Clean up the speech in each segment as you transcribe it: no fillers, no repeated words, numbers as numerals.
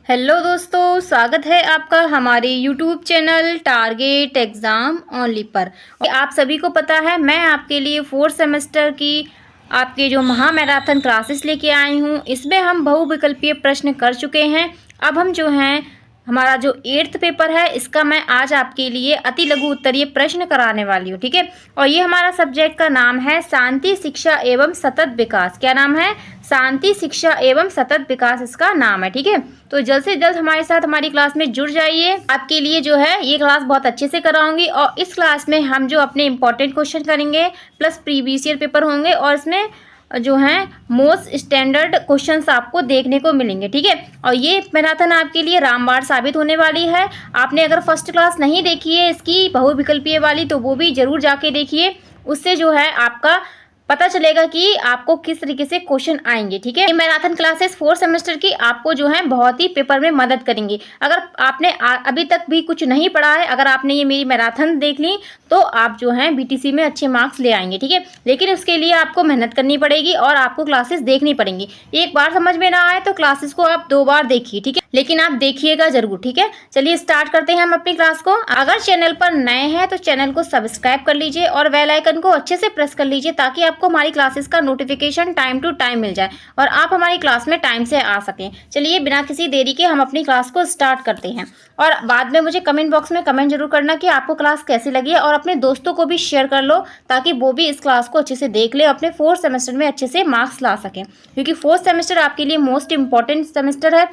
Hello दोस्तों, स्वागत है आपका हमारे YouTube channel target exam only पर। आप सभी को पता है मैं आपके लिए 4th सेमेस्टर की आपके जो महा मैराथन क्लासेस लेके आई हूँ। इसमें हम बहुविकल्पीय प्रश्न कर चुके हैं। अब हम जो हैं हमारा जो 8th पेपर है इसका मैं आज आपके लिए अति लघु उत्तरीय प्रश्न कराने वाली हूँ, ठीक है। और ये हमारा सब्जेक्ट का नाम है शांति शिक्षा एवं सतत विकास। क्या नाम है? शांति शिक्षा एवं सतत विकास इसका नाम है, ठीक है। तो जल्द से जल्द हमारे साथ हमारी क्लास में जुड़ जाइए। आपके लिए जो है ये क्लास बहुत अच्छे से कराऊंगी और इस क्लास में हम जो अपने इंपॉर्टेंट क्वेश्चन करेंगे प्लस प्रीवियस ईयर पेपर होंगे और इसमें जो है मोस्ट स्टैंडर्ड क्वेश्चंस आपको देखने को मिलेंगे, ठीक है। और ये मैराथन आपके लिए रामबाण साबित होने वाली है। आपने अगर फर्स्ट क्लास नहीं देखी है इसकी बहुविकल्पीय वाली तो वो भी जरूर जाके देखिए। उससे जो है आपका पता चलेगा कि आपको किस तरीके से क्वेश्चन आएंगे, ठीक है। ये मैराथन क्लासेस 4th सेमेस्टर की आपको जो है बहुत ही पेपर में मदद करेंगी। अगर आपने अभी तक भी कुछ नहीं पढ़ा है, अगर आपने ये मेरी मैराथन देख ली तो आप जो है बीटीसी में अच्छे मार्क्स ले आएंगे, ठीक है। लेकिन उसके लिए आपको मेहनत करनी पड़ेगी और आपको क्लासेस देखनी पड़ेंगी। एक बार समझ में ना आए तो क्लासेस को आप 2 बार देखिए, ठीक है, लेकिन आप देखिएगा जरूर, ठीक है। चलिए स्टार्ट करते हैं हम अपनी क्लास को। अगर चैनल पर नए हैं तो चैनल को सब्सक्राइब कर लीजिए और बेल आइकन को अच्छे से प्रेस कर लीजिए ताकि आपको हमारी क्लासेस का नोटिफिकेशन टाइम टू टाइम मिल जाए और आप हमारी क्लास में टाइम से आ सकें। चलिए बिना किसी देरी के हम अपनी क्लास को स्टार्ट करते हैं और बाद में मुझे कमेंट बॉक्स में कमेंट जरूर करना कि आपको क्लास कैसी लगी है और अपने दोस्तों को भी शेयर कर लो ताकि वो भी इस क्लास को अच्छे से देख ले, अपने 4th सेमेस्टर में अच्छे से मार्क्स ला सकें। क्योंकि 4th सेमेस्टर आपके लिए मोस्ट इंपॉर्टेंट सेमेस्टर है,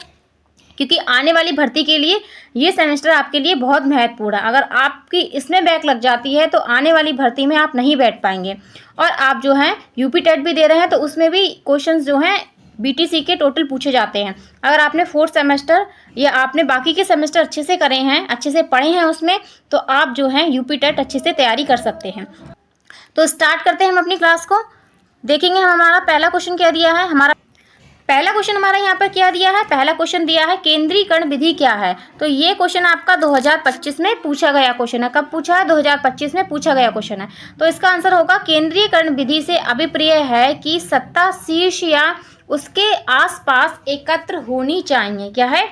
क्योंकि आने वाली भर्ती के लिए ये सेमेस्टर आपके लिए बहुत महत्वपूर्ण है। अगर आपकी इसमें बैक लग जाती है तो आने वाली भर्ती में आप नहीं बैठ पाएंगे। और आप जो है यूपी टेट भी दे रहे हैं तो उसमें भी क्वेश्चंस जो हैं बीटीसी के टोटल पूछे जाते हैं। अगर आपने 4th सेमेस्टर या आपने बाकी के सेमेस्टर अच्छे से करे हैं, अच्छे से पढ़े हैं उसमें, तो आप जो है यूपी टेट अच्छे से तैयारी कर सकते हैं। तो स्टार्ट करते हैं हम अपनी क्लास को। देखेंगे हमारा पहला क्वेश्चन क्या दिया है। पहला क्वेश्चन हमारा यहाँ पर क्या दिया है? पहला क्वेश्चन दिया है केंद्रीकरण विधि क्या है। तो ये क्वेश्चन आपका 2025 में पूछा गया क्वेश्चन है। कब पूछा है? 2025 में पूछा गया क्वेश्चन है। तो इसका आंसर होगा केंद्रीकरण विधि से अभिप्राय है कि सत्ता शीर्ष या उसके आसपास एकत्र होनी चाहिए। क्या है?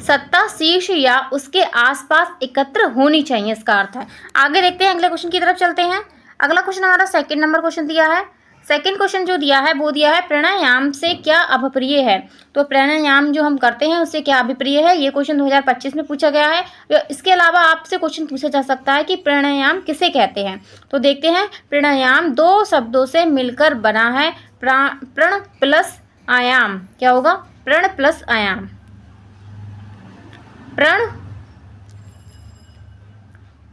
सत्ता शीर्ष या उसके आसपास एकत्र होनी चाहिए, इसका अर्थ है। आगे देखते हैं, अगले क्वेश्चन की तरफ चलते हैं। अगला क्वेश्चन हमारा सेकंड नंबर क्वेश्चन दिया है। सेकंड क्वेश्चन जो दिया है वो दिया है प्राणायाम से क्या अभिप्राय है। तो प्राणायाम जो हम करते हैं उससे क्या अभिप्राय है, ये क्वेश्चन 2025 में पूछा गया है। इसके अलावा आपसे क्वेश्चन पूछा जा सकता है कि प्राणायाम किसे कहते हैं। तो देखते हैं, प्राणायाम 2 शब्दों से मिलकर बना है। प्रण प्लस आयाम। क्या होगा? प्रण प्लस आयाम। प्रण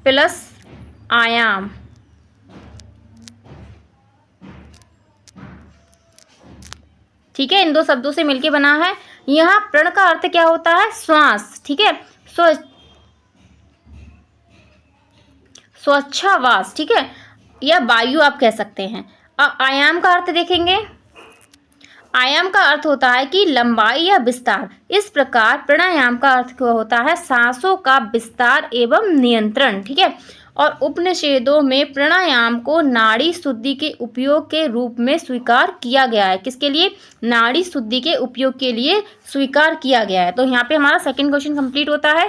प्लस आयाम, ठीक है, इन 2 शब्दों से मिलके बना है। यहाँ प्रण का अर्थ क्या होता है? श्वास, ठीक है, स्वच्छावास, ठीक है, या वायु आप कह सकते हैं। आयाम का अर्थ देखेंगे, आयाम का अर्थ होता है कि लंबाई या विस्तार। इस प्रकार प्राणायाम का अर्थ क्या होता है? सांसों का विस्तार एवं नियंत्रण, ठीक है। और उपनिषेधों में प्राणायाम को नाड़ी शुद्धि के उपयोग के रूप में स्वीकार किया गया है। किसके लिए? नाड़ी शुद्धि के उपयोग के लिए स्वीकार किया गया है। तो यहाँ पे हमारा सेकंड क्वेश्चन कंप्लीट होता है।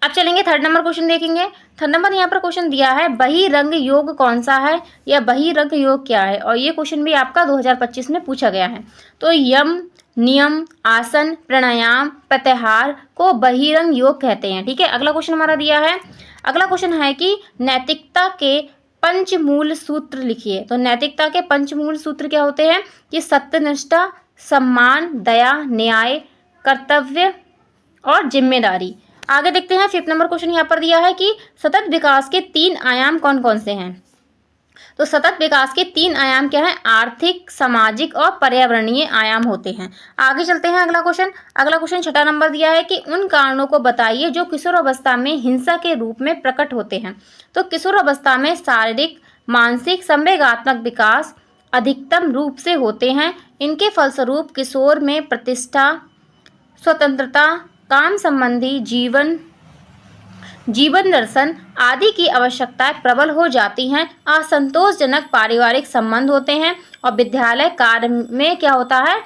अब चलेंगे थर्ड नंबर क्वेश्चन देखेंगे। थर्ड नंबर यहाँ पर क्वेश्चन दिया है बहिरंग योग कौन सा है या बहिरंग योग क्या है। और ये क्वेश्चन भी आपका 2025 में पूछा गया है। तो यम, नियम, आसन, प्राणायाम, प्रत्याहार को बहिरंग योग कहते हैं, ठीक है। अगला क्वेश्चन हमारा दिया है, अगला क्वेश्चन है कि नैतिकता के 5 मूल सूत्र लिखिए। तो नैतिकता के 5 मूल सूत्र क्या होते हैं? कि सत्यनिष्ठा, सम्मान, दया, न्याय, कर्तव्य और जिम्मेदारी। आगे देखते हैं, 5th नंबर क्वेश्चन यहाँ पर दिया है कि सतत विकास के 3 आयाम कौन कौन से हैं। तो सतत विकास के 3 आयाम क्या है? आर्थिक, सामाजिक और पर्यावरणीय आयाम होते हैं। आगे चलते हैं, अगला क्वेश्चन 6ठा नंबर दिया है कि उन कारणों को बताइए जो किशोरावस्था में हिंसा के रूप में प्रकट होते हैं। तो किशोरावस्था में शारीरिक, मानसिक, संवेगात्मक विकास अधिकतम रूप से होते हैं। इनके फलस्वरूप किशोर में प्रतिष्ठा, स्वतंत्रता, काम संबंधी जीवन दर्शन आदि की आवश्यकताएं प्रबल हो जाती हैं। असंतोषजनक पारिवारिक संबंध होते हैं और विद्यालय कार्य में क्या होता है?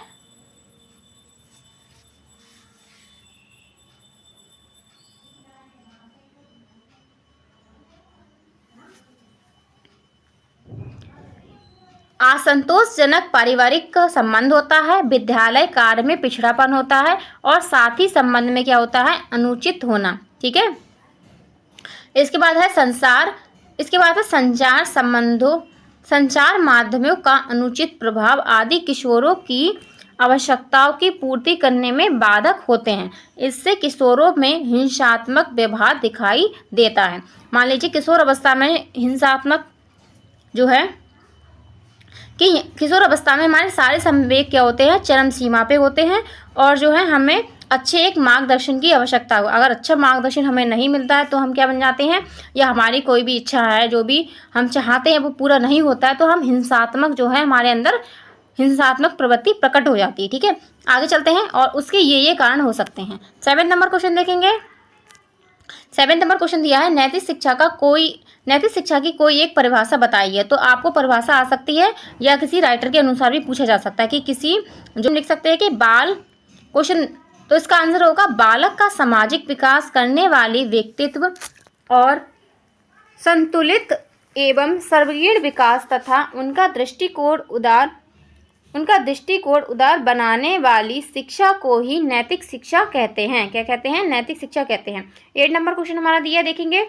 असंतोषजनक पारिवारिक संबंध होता है, विद्यालय कार्य में पिछड़ापन होता है और साथी संबंध में क्या होता है, अनुचित होना। ठीक है, इसके बाद है संचार संबंधों, संचार माध्यमों का अनुचित प्रभाव आदि किशोरों की आवश्यकताओं की पूर्ति करने में बाधक होते हैं। इससे किशोरों में हिंसात्मक व्यवहार दिखाई देता है। मान लीजिए किशोर अवस्था में हिंसात्मक जो है कि किशोर अवस्था में हमारे सारे संवेग क्या होते हैं, चरम सीमा पे होते हैं और जो है हमें अच्छे एक मार्गदर्शन की आवश्यकता हो। अगर अच्छा मार्गदर्शन हमें नहीं मिलता है तो हम क्या बन जाते हैं, या हमारी कोई भी इच्छा है जो भी हम चाहते हैं वो पूरा नहीं होता है तो हम हिंसात्मक जो है हमारे अंदर हिंसात्मक प्रवृत्ति प्रकट हो जाती है। ठीक है, आगे चलते हैं और उसके ये कारण हो सकते हैं। 7 नंबर क्वेश्चन देखेंगे। 7 नंबर क्वेश्चन दिया है नैतिक शिक्षा की कोई एक परिभाषा बताइए। तो आपको परिभाषा आ सकती है या किसी राइटर के अनुसार भी पूछा जा सकता है कि किसी जो लिख सकते हैं कि बाल क्वेश्चन, तो इसका आंसर होगा बालक का सामाजिक विकास करने वाली व्यक्तित्व और संतुलित एवं सर्वगीण विकास तथा उनका दृष्टिकोण उदार बनाने वाली शिक्षा को ही नैतिक शिक्षा कहते हैं। क्या कहते हैं, नैतिक शिक्षा कहते हैं। 8 नंबर क्वेश्चन हमारा दिया, देखेंगे।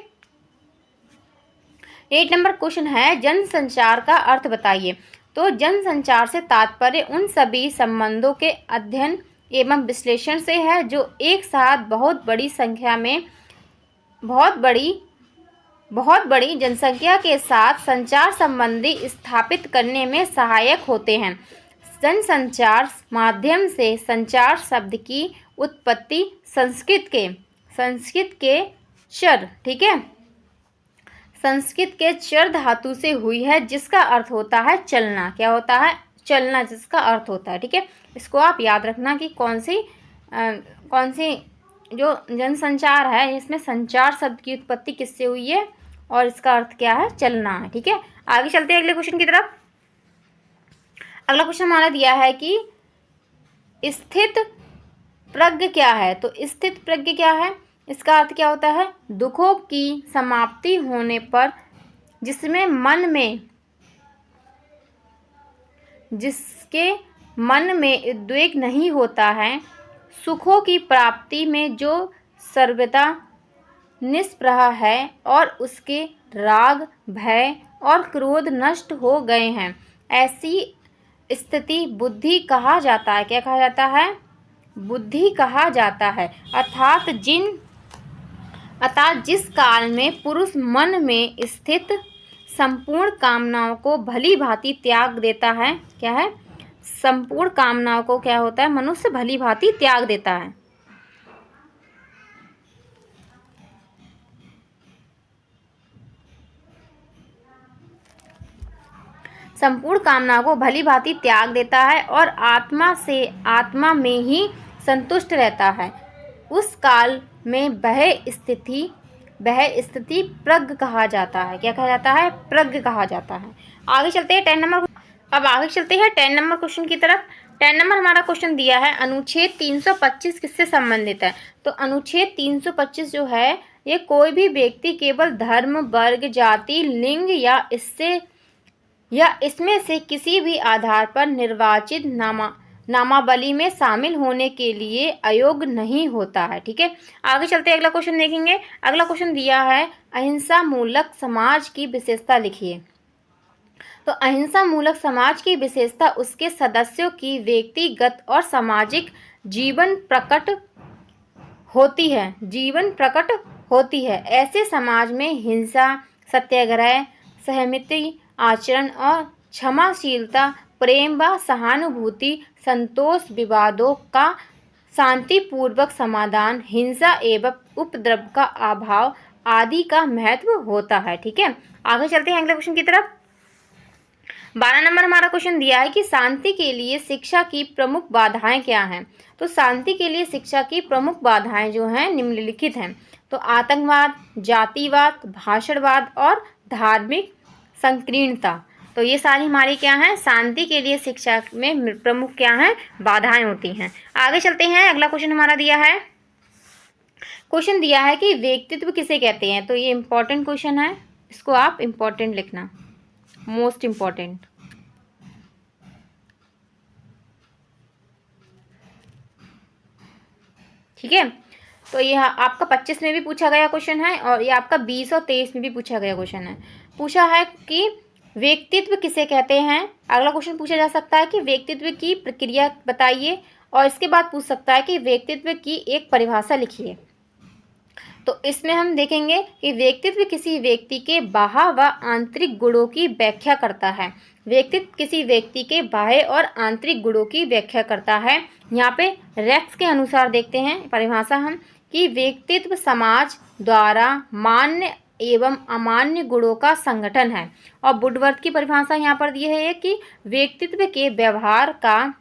8 नंबर क्वेश्चन है जनसंचार का अर्थ बताइए। तो जनसंचार से तात्पर्य उन सभी संबंधों के अध्ययन एवं विश्लेषण से है जो एक साथ बहुत बड़ी जनसंख्या के साथ संचार संबंधी स्थापित करने में सहायक होते हैं। जनसंचार माध्यम से संचार शब्द की उत्पत्ति संस्कृत के चर, ठीक है, संस्कृत के चर धातु से हुई है जिसका अर्थ होता है चलना। क्या होता है, चलना, जिसका अर्थ होता है। ठीक है, इसको आप याद रखना कि कौन सी जो जनसंचार है इसमें संचार शब्द की उत्पत्ति किससे हुई है और इसका अर्थ क्या है, चलना है। ठीक है, आगे चलते हैं अगले क्वेश्चन की तरफ। अगला क्वेश्चन हमारा दिया है कि स्थित प्रज्ञ क्या है। तो स्थित प्रज्ञ क्या है, इसका अर्थ क्या होता है, दुखों की समाप्ति होने पर जिसके मन में उद्वेग नहीं होता है, सुखों की प्राप्ति में जो सर्वदा निष्प्रह है और उसके राग, भय और क्रोध नष्ट हो गए हैं, ऐसी स्थिति बुद्धि कहा जाता है। क्या कहा जाता है, बुद्धि कहा जाता है। अर्थात जिस काल में पुरुष मन में स्थित संपूर्ण कामनाओं को भली भांति त्याग देता है। क्या है, संपूर्ण कामनाओं को क्या होता है, मनुष्य भली भांति त्याग देता है। संपूर्ण कामनाओं को भली भांति त्याग देता है और आत्मा में ही संतुष्ट रहता है, उस काल में वह स्थिति प्रज्ञ कहा जाता है। क्या कहा जाता है, प्रज्ञ कहा जाता है। आगे चलते हैं 10 नंबर। अब आगे चलते हैं 10 नंबर क्वेश्चन की तरफ। 10 नंबर हमारा क्वेश्चन दिया है अनुच्छेद 325 किससे संबंधित है। तो अनुच्छेद 325 जो है ये कोई भी व्यक्ति केवल धर्म, वर्ग, जाति, लिंग या इसमें से किसी भी आधार पर निर्वाचित नामावली में शामिल होने के लिए अयोग्य नहीं होता है। ठीक है, आगे चलते हैं अगला क्वेश्चन देखेंगे। अगला क्वेश्चन दिया है अहिंसा मूलक समाज की विशेषता लिखिए। तो अहिंसा मूलक समाज की विशेषता उसके सदस्यों की व्यक्तिगत और सामाजिक जीवन प्रकट होती है। ऐसे समाज में हिंसा, सत्याग्रह, सहमति आचरण और क्षमाशीलता, प्रेम व सहानुभूति, संतोष, विवादों का शांतिपूर्वक समाधान, हिंसा एवं उपद्रव का अभाव आदि का महत्व होता है। ठीक है, आगे चलते हैं अगले क्वेश्चन की तरफ। 12 नंबर हमारा क्वेश्चन दिया है कि शांति के लिए शिक्षा की प्रमुख बाधाएं क्या हैं। तो शांति के लिए शिक्षा की प्रमुख बाधाएं जो हैं निम्नलिखित हैं। तो आतंकवाद, जातिवाद, भाषणवाद और धार्मिक संकीर्णता। तो ये सारी हमारी क्या हैं, शांति के लिए शिक्षा में प्रमुख क्या हैं, बाधाएं होती हैं। आगे चलते हैं, अगला क्वेश्चन हमारा दिया है, क्वेश्चन दिया है कि व्यक्तित्व किसे कहते हैं। तो ये इंपॉर्टेंट क्वेश्चन है, इसको आप इंपॉर्टेंट लिखना, मोस्ट इम्पॉर्टेंट। ठीक है। तो ये आपका 25 में भी पूछा गया क्वेश्चन है और ये आपका 20 और 23 में भी पूछा गया क्वेश्चन है। पूछा है कि व्यक्तित्व किसे कहते हैं। अगला क्वेश्चन पूछा जा सकता है कि व्यक्तित्व की प्रक्रिया बताइए, और इसके बाद पूछ सकता है कि व्यक्तित्व की एक परिभाषा लिखिए। तो इसमें हम देखेंगे कि व्यक्तित्व किसी व्यक्ति के बाह्य व आंतरिक गुणों की व्याख्या करता है। व्यक्तित्व किसी व्यक्ति के बाह्य और आंतरिक गुणों की व्याख्या करता है। यहाँ पे रेक्स के अनुसार देखते हैं परिभाषा हम कि व्यक्तित्व समाज द्वारा मान्य एवं अमान्य गुणों का संगठन है। और वुडवर्थ की परिभाषा यहाँ पर दी है कि व्यक्तित्व के व्यवहार का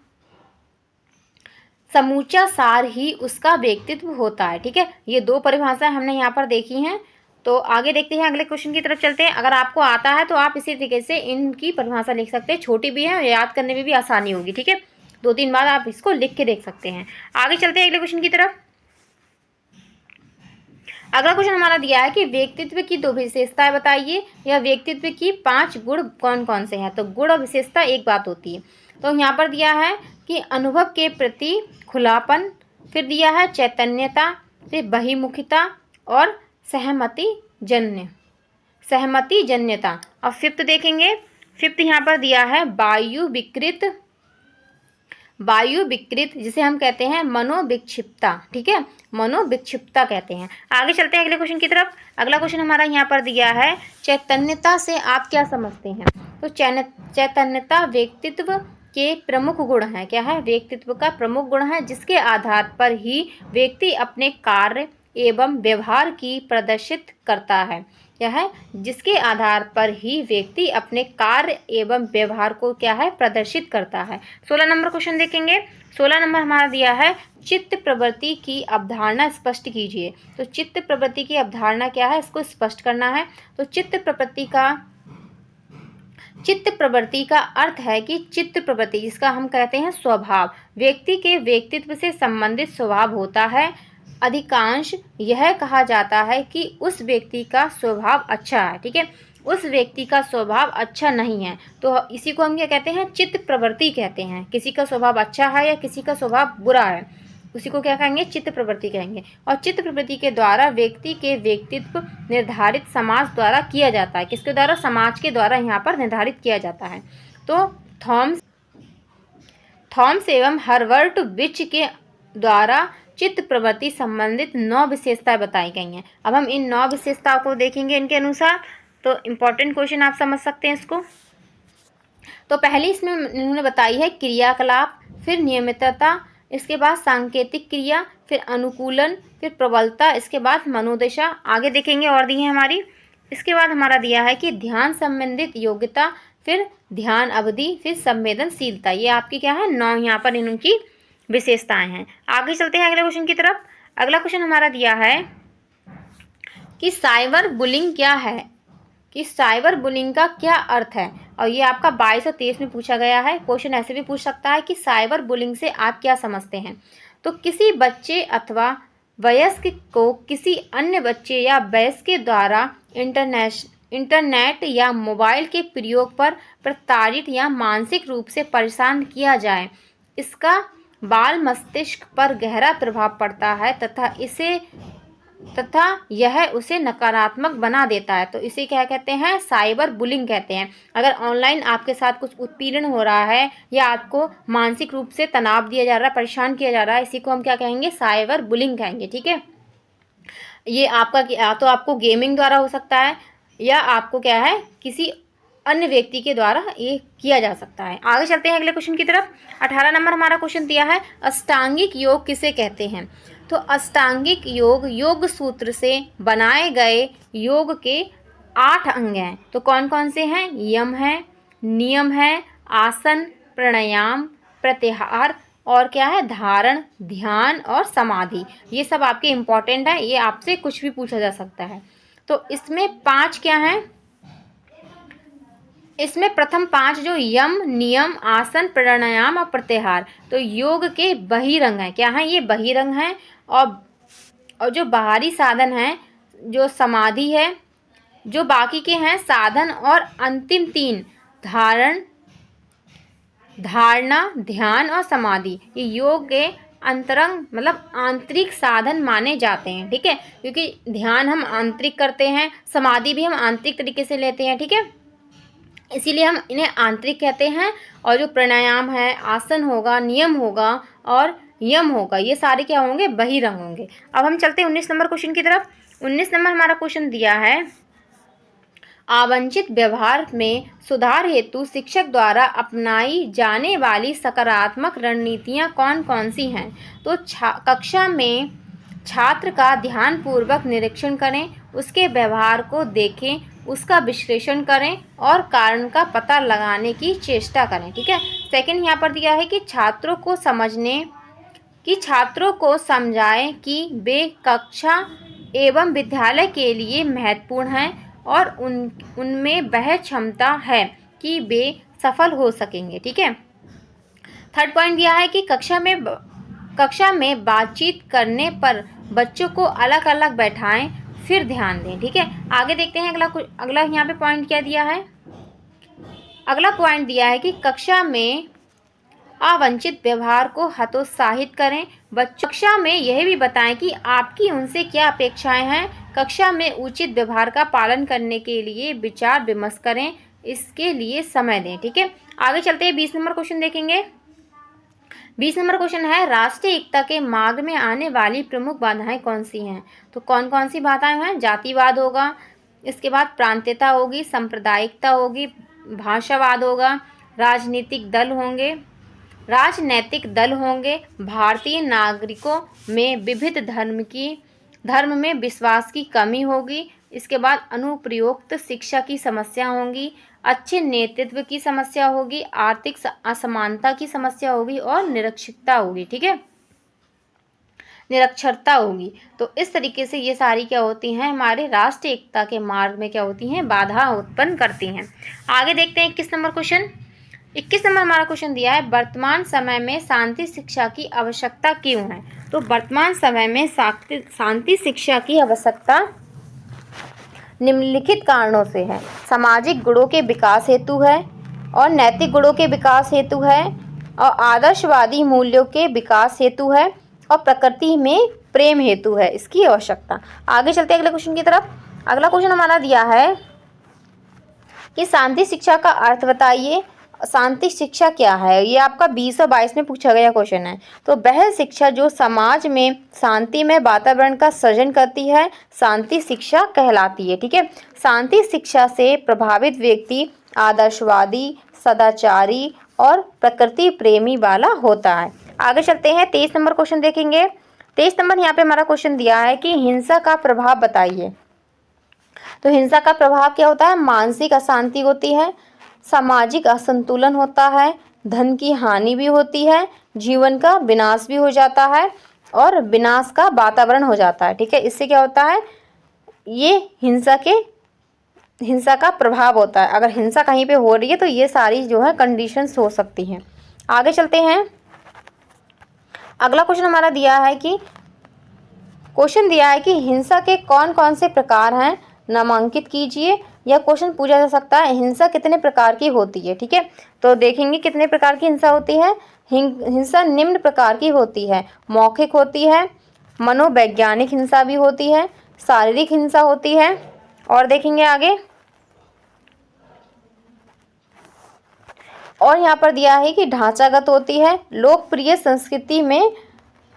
समूचा सार ही उसका व्यक्तित्व होता है। ठीक है, ये दो परिभाषाएं हमने यहाँ पर देखी हैं। तो आगे देखते हैं, अगले क्वेश्चन की तरफ चलते हैं। अगर आपको आता है तो आप इसी तरीके से इनकी परिभाषा लिख सकते हैं, छोटी भी है, याद करने में भी आसानी होगी। ठीक है, 2-3 बार आप इसको लिख के देख सकते हैं। आगे चलते हैं अगले क्वेश्चन की तरफ। अगला क्वेश्चन हमारा दिया है कि व्यक्तित्व की 2 विशेषताएं बताइए, या व्यक्तित्व की 5 गुण कौन कौन से हैं। तो गुण और विशेषता एक बात होती है। तो यहाँ पर दिया है कि अनुभव के प्रति खुलापन, फिर दिया है चैतन्यता, फिर बहिमुखिता और सहमति जन्यता। अब फिफ्थ देखेंगे। फिफ्थ यहाँ पर दिया है वायु विकृत, जिसे हम कहते हैं मनोविक्षिप्तता। ठीक है, मनोविक्षिप्तता कहते हैं। आगे चलते हैं अगले क्वेश्चन की तरफ। अगला क्वेश्चन हमारा यहाँ पर दिया है चैतन्यता से आप क्या समझते हैं। तो चैतन्यता व्यक्तित्व के प्रमुख गुण है। क्या है, व्यक्तित्व का प्रमुख गुण है, जिसके आधार पर ही व्यक्ति अपने कार्य एवं व्यवहार की प्रदर्शित करता है। क्या है, जिसके आधार पर ही व्यक्ति अपने कार्य एवं व्यवहार को क्या है, प्रदर्शित करता है। 16 नंबर क्वेश्चन देखेंगे। 16 नंबर हमारा दिया है चित्त प्रवृत्ति की अवधारणा स्पष्ट कीजिए। तो चित्त प्रवृत्ति की अवधारणा क्या है, इसको स्पष्ट करना है। तो चित्त प्रवृत्ति का अर्थ है कि चित्त प्रवृत्ति, जिसका हम कहते हैं स्वभाव, व्यक्ति के व्यक्तित्व से संबंधित स्वभाव होता है। अधिकांश यह कहा जाता है कि उस व्यक्ति का स्वभाव अच्छा है। ठीक है, उस व्यक्ति का स्वभाव अच्छा नहीं है, तो इसी को हम क्या कहते हैं, चित्त प्रवृत्ति कहते हैं। किसी का स्वभाव अच्छा है या किसी का स्वभाव बुरा है, उसी को क्या कहेंगे, चित्त प्रवृत्ति कहेंगे। और चित्त प्रवृत्ति के द्वारा व्यक्ति के व्यक्तित्व निर्धारित समाज द्वारा किया जाता है। किसके द्वारा, समाज के द्वारा यहाँ पर निर्धारित किया जाता है। तो थॉमस एवं हर्बर्ट विच के द्वारा चित्त प्रवृत्ति संबंधित 9 विशेषताएं बताई गई हैं। अब हम इन 9 विशेषताओं को देखेंगे इनके अनुसार। तो इम्पोर्टेंट क्वेश्चन आप समझ सकते हैं इसको। तो पहली इसमें इन्होंने बताई है क्रियाकलाप, फिर नियमितता, इसके बाद सांकेतिक क्रिया, फिर अनुकूलन, फिर प्रबलता, इसके बाद मनोदशा। आगे देखेंगे और दी है हमारी। इसके बाद हमारा दिया है कि ध्यान संबंधित योग्यता, फिर ध्यान अवधि, फिर संवेदनशीलता। ये आपकी क्या है, 9 यहाँ पर इनकी विशेषताएं हैं। आगे चलते हैं अगले क्वेश्चन की तरफ। अगला क्वेश्चन हमारा दिया है कि साइबर बुलिंग क्या है, कि साइबर बुलिंग का क्या अर्थ है। और ये आपका 22 और 23 में पूछा गया है। क्वेश्चन ऐसे भी पूछ सकता है कि साइबर बुलिंग से आप क्या समझते हैं। तो किसी बच्चे अथवा वयस्क को किसी अन्य बच्चे या वयस्क के द्वारा इंटरनेट या मोबाइल के प्रयोग पर प्रताड़ित या मानसिक रूप से परेशान किया जाए, इसका बाल मस्तिष्क पर गहरा प्रभाव पड़ता है तथा यह उसे नकारात्मक बना देता है। तो इसे क्या कहते हैं, साइबर बुलिंग कहते हैं। अगर ऑनलाइन आपके साथ कुछ उत्पीड़न हो रहा है या आपको मानसिक रूप से तनाव दिया जा रहा है, परेशान किया जा रहा है, इसी को हम क्या कहेंगे, साइबर बुलिंग कहेंगे। ठीक है, ये आपका या तो आपको गेमिंग द्वारा हो सकता है या आपको क्या है, किसी अन्य व्यक्ति के द्वारा ये किया जा सकता है। आगे चलते हैं अगले क्वेश्चन की तरफ। 18 नंबर हमारा क्वेश्चन दिया है अष्टांगिक योग किसे कहते हैं। तो अष्टांगिक योग सूत्र से बनाए गए योग के 8 अंग हैं। तो कौन कौन से हैं, यम है, नियम है, आसन, प्राणायाम, प्रत्याहार और क्या है, धारण, ध्यान और समाधि। ये सब आपके इम्पोर्टेंट है, ये आपसे कुछ भी पूछा जा सकता है। तो इसमें 5 क्या हैं, इसमें प्रथम 5 जो यम, नियम, आसन, प्राणायाम और प्रत्याहार, तो योग के बहिरंग हैं। क्या हैं, ये बहिरंग हैं। और जो बाहरी साधन हैं, जो समाधि है, जो बाकी के हैं साधन, और अंतिम 3 धारणा, ध्यान और समाधि, ये योग के अंतरंग मतलब आंतरिक साधन माने जाते हैं। ठीक है, क्योंकि ध्यान हम आंतरिक करते हैं, समाधि भी हम आंतरिक तरीके से लेते हैं। ठीक है, इसीलिए हम इन्हें आंतरिक कहते हैं। और जो प्राणायाम है, आसन होगा, नियम होगा और यम होगा, ये सारे क्या होंगे, बहिरंग होंगे। अब हम चलते हैं 19 नंबर क्वेश्चन की तरफ। 19 नंबर हमारा क्वेश्चन दिया है, आवांछित व्यवहार में सुधार हेतु शिक्षक द्वारा अपनाई जाने वाली सकारात्मक रणनीतियाँ कौन कौन सी हैं। तो कक्षा में छात्र का ध्यानपूर्वक निरीक्षण करें, उसके व्यवहार को देखें, उसका विश्लेषण करें और कारण का पता लगाने की चेष्टा करें। ठीक है, सेकंड यहाँ पर दिया है कि छात्रों को समझाएं कि वे कक्षा एवं विद्यालय के लिए महत्वपूर्ण हैं और उनमें वह क्षमता है कि वे सफल हो सकेंगे। ठीक है, थर्ड पॉइंट दिया है कि कक्षा में बातचीत करने पर बच्चों को अलग अलग बैठाएं, फिर ध्यान दें। ठीक है, आगे देखते हैं अगला यहाँ पे पॉइंट क्या दिया है। अगला पॉइंट दिया है कि कक्षा में अवांछित व्यवहार को हतोत्साहित करें। बच्चों कक्षा में यह भी बताएं कि आपकी उनसे क्या अपेक्षाएं हैं। कक्षा में उचित व्यवहार का पालन करने के लिए विचार विमर्श करें, इसके लिए समय दें। ठीक है, आगे चलते हैं 20 नंबर क्वेश्चन देखेंगे। 20 नंबर क्वेश्चन है, राष्ट्रीय एकता के मार्ग में आने वाली प्रमुख बाधाएं कौन सी हैं। तो कौन कौन सी बाधाएं हैं, जातिवाद होगा, इसके बाद प्रांतीयता होगी, सांप्रदायिकता होगी, भाषावाद होगा, राजनैतिक दल होंगे, भारतीय नागरिकों में विविध धर्म में विश्वास की कमी होगी, इसके बाद अनुप्रयुक्त शिक्षा की समस्या होंगी, अच्छे नेतृत्व की समस्या होगी, आर्थिक असमानता की समस्या होगी और निरक्षरता होगी। ठीक है, निरक्षरता होगी। तो इस तरीके से ये सारी क्या होती हैं, हमारे राष्ट्रीय एकता के मार्ग में क्या होती हैं, बाधा उत्पन्न करती हैं। आगे देखते हैं 21 नंबर क्वेश्चन। 21 नंबर हमारा क्वेश्चन दिया है, वर्तमान समय में शांति शिक्षा की आवश्यकता क्यों है। तो वर्तमान समय में शांति शिक्षा की आवश्यकता निम्नलिखित कारणों से है। सामाजिक गुणों के विकास हेतु है और नैतिक गुणों के विकास हेतु है और आदर्शवादी मूल्यों के विकास हेतु है और प्रकृति में प्रेम हेतु है इसकी आवश्यकता। आगे चलते हैं अगले क्वेश्चन की तरफ। अगला क्वेश्चन हमारा दिया है कि शांति शिक्षा का अर्थ बताइए। शांति शिक्षा क्या है, ये आपका 20 और 22 में पूछा गया क्वेश्चन है। तो वह शिक्षा जो समाज में शांतिमय वातावरण का सृजन करती है, शांति शिक्षा कहलाती है। ठीक है, शांति शिक्षा से प्रभावित व्यक्ति आदर्शवादी, सदाचारी और प्रकृति प्रेमी वाला होता है। आगे चलते हैं 23 नंबर क्वेश्चन देखेंगे। 23 नंबर यहाँ पे हमारा क्वेश्चन दिया है कि हिंसा का प्रभाव बताइए। तो हिंसा का प्रभाव क्या होता है, मानसिक अशांति होती है, सामाजिक असंतुलन होता है, धन की हानि भी होती है, जीवन का विनाश भी हो जाता है और विनाश का वातावरण हो जाता है। ठीक है, इससे क्या होता है, ये हिंसा का प्रभाव होता है। अगर हिंसा कहीं पे हो रही है तो ये सारी जो है कंडीशंस हो सकती हैं। आगे चलते हैं। अगला क्वेश्चन हमारा दिया है कि हिंसा के कौन कौन से प्रकार हैं, नामांकित कीजिए। यह क्वेश्चन पूछा जा सकता है, हिंसा कितने प्रकार की होती है। ठीक है, तो देखेंगे कितने प्रकार की हिंसा होती है। हिंसा निम्न प्रकार की होती है, मौखिक होती है, मनोवैज्ञानिक हिंसा भी होती है, शारीरिक हिंसा होती है और देखेंगे आगे। और यहाँ पर दिया है कि ढांचागत होती है, लोकप्रिय संस्कृति में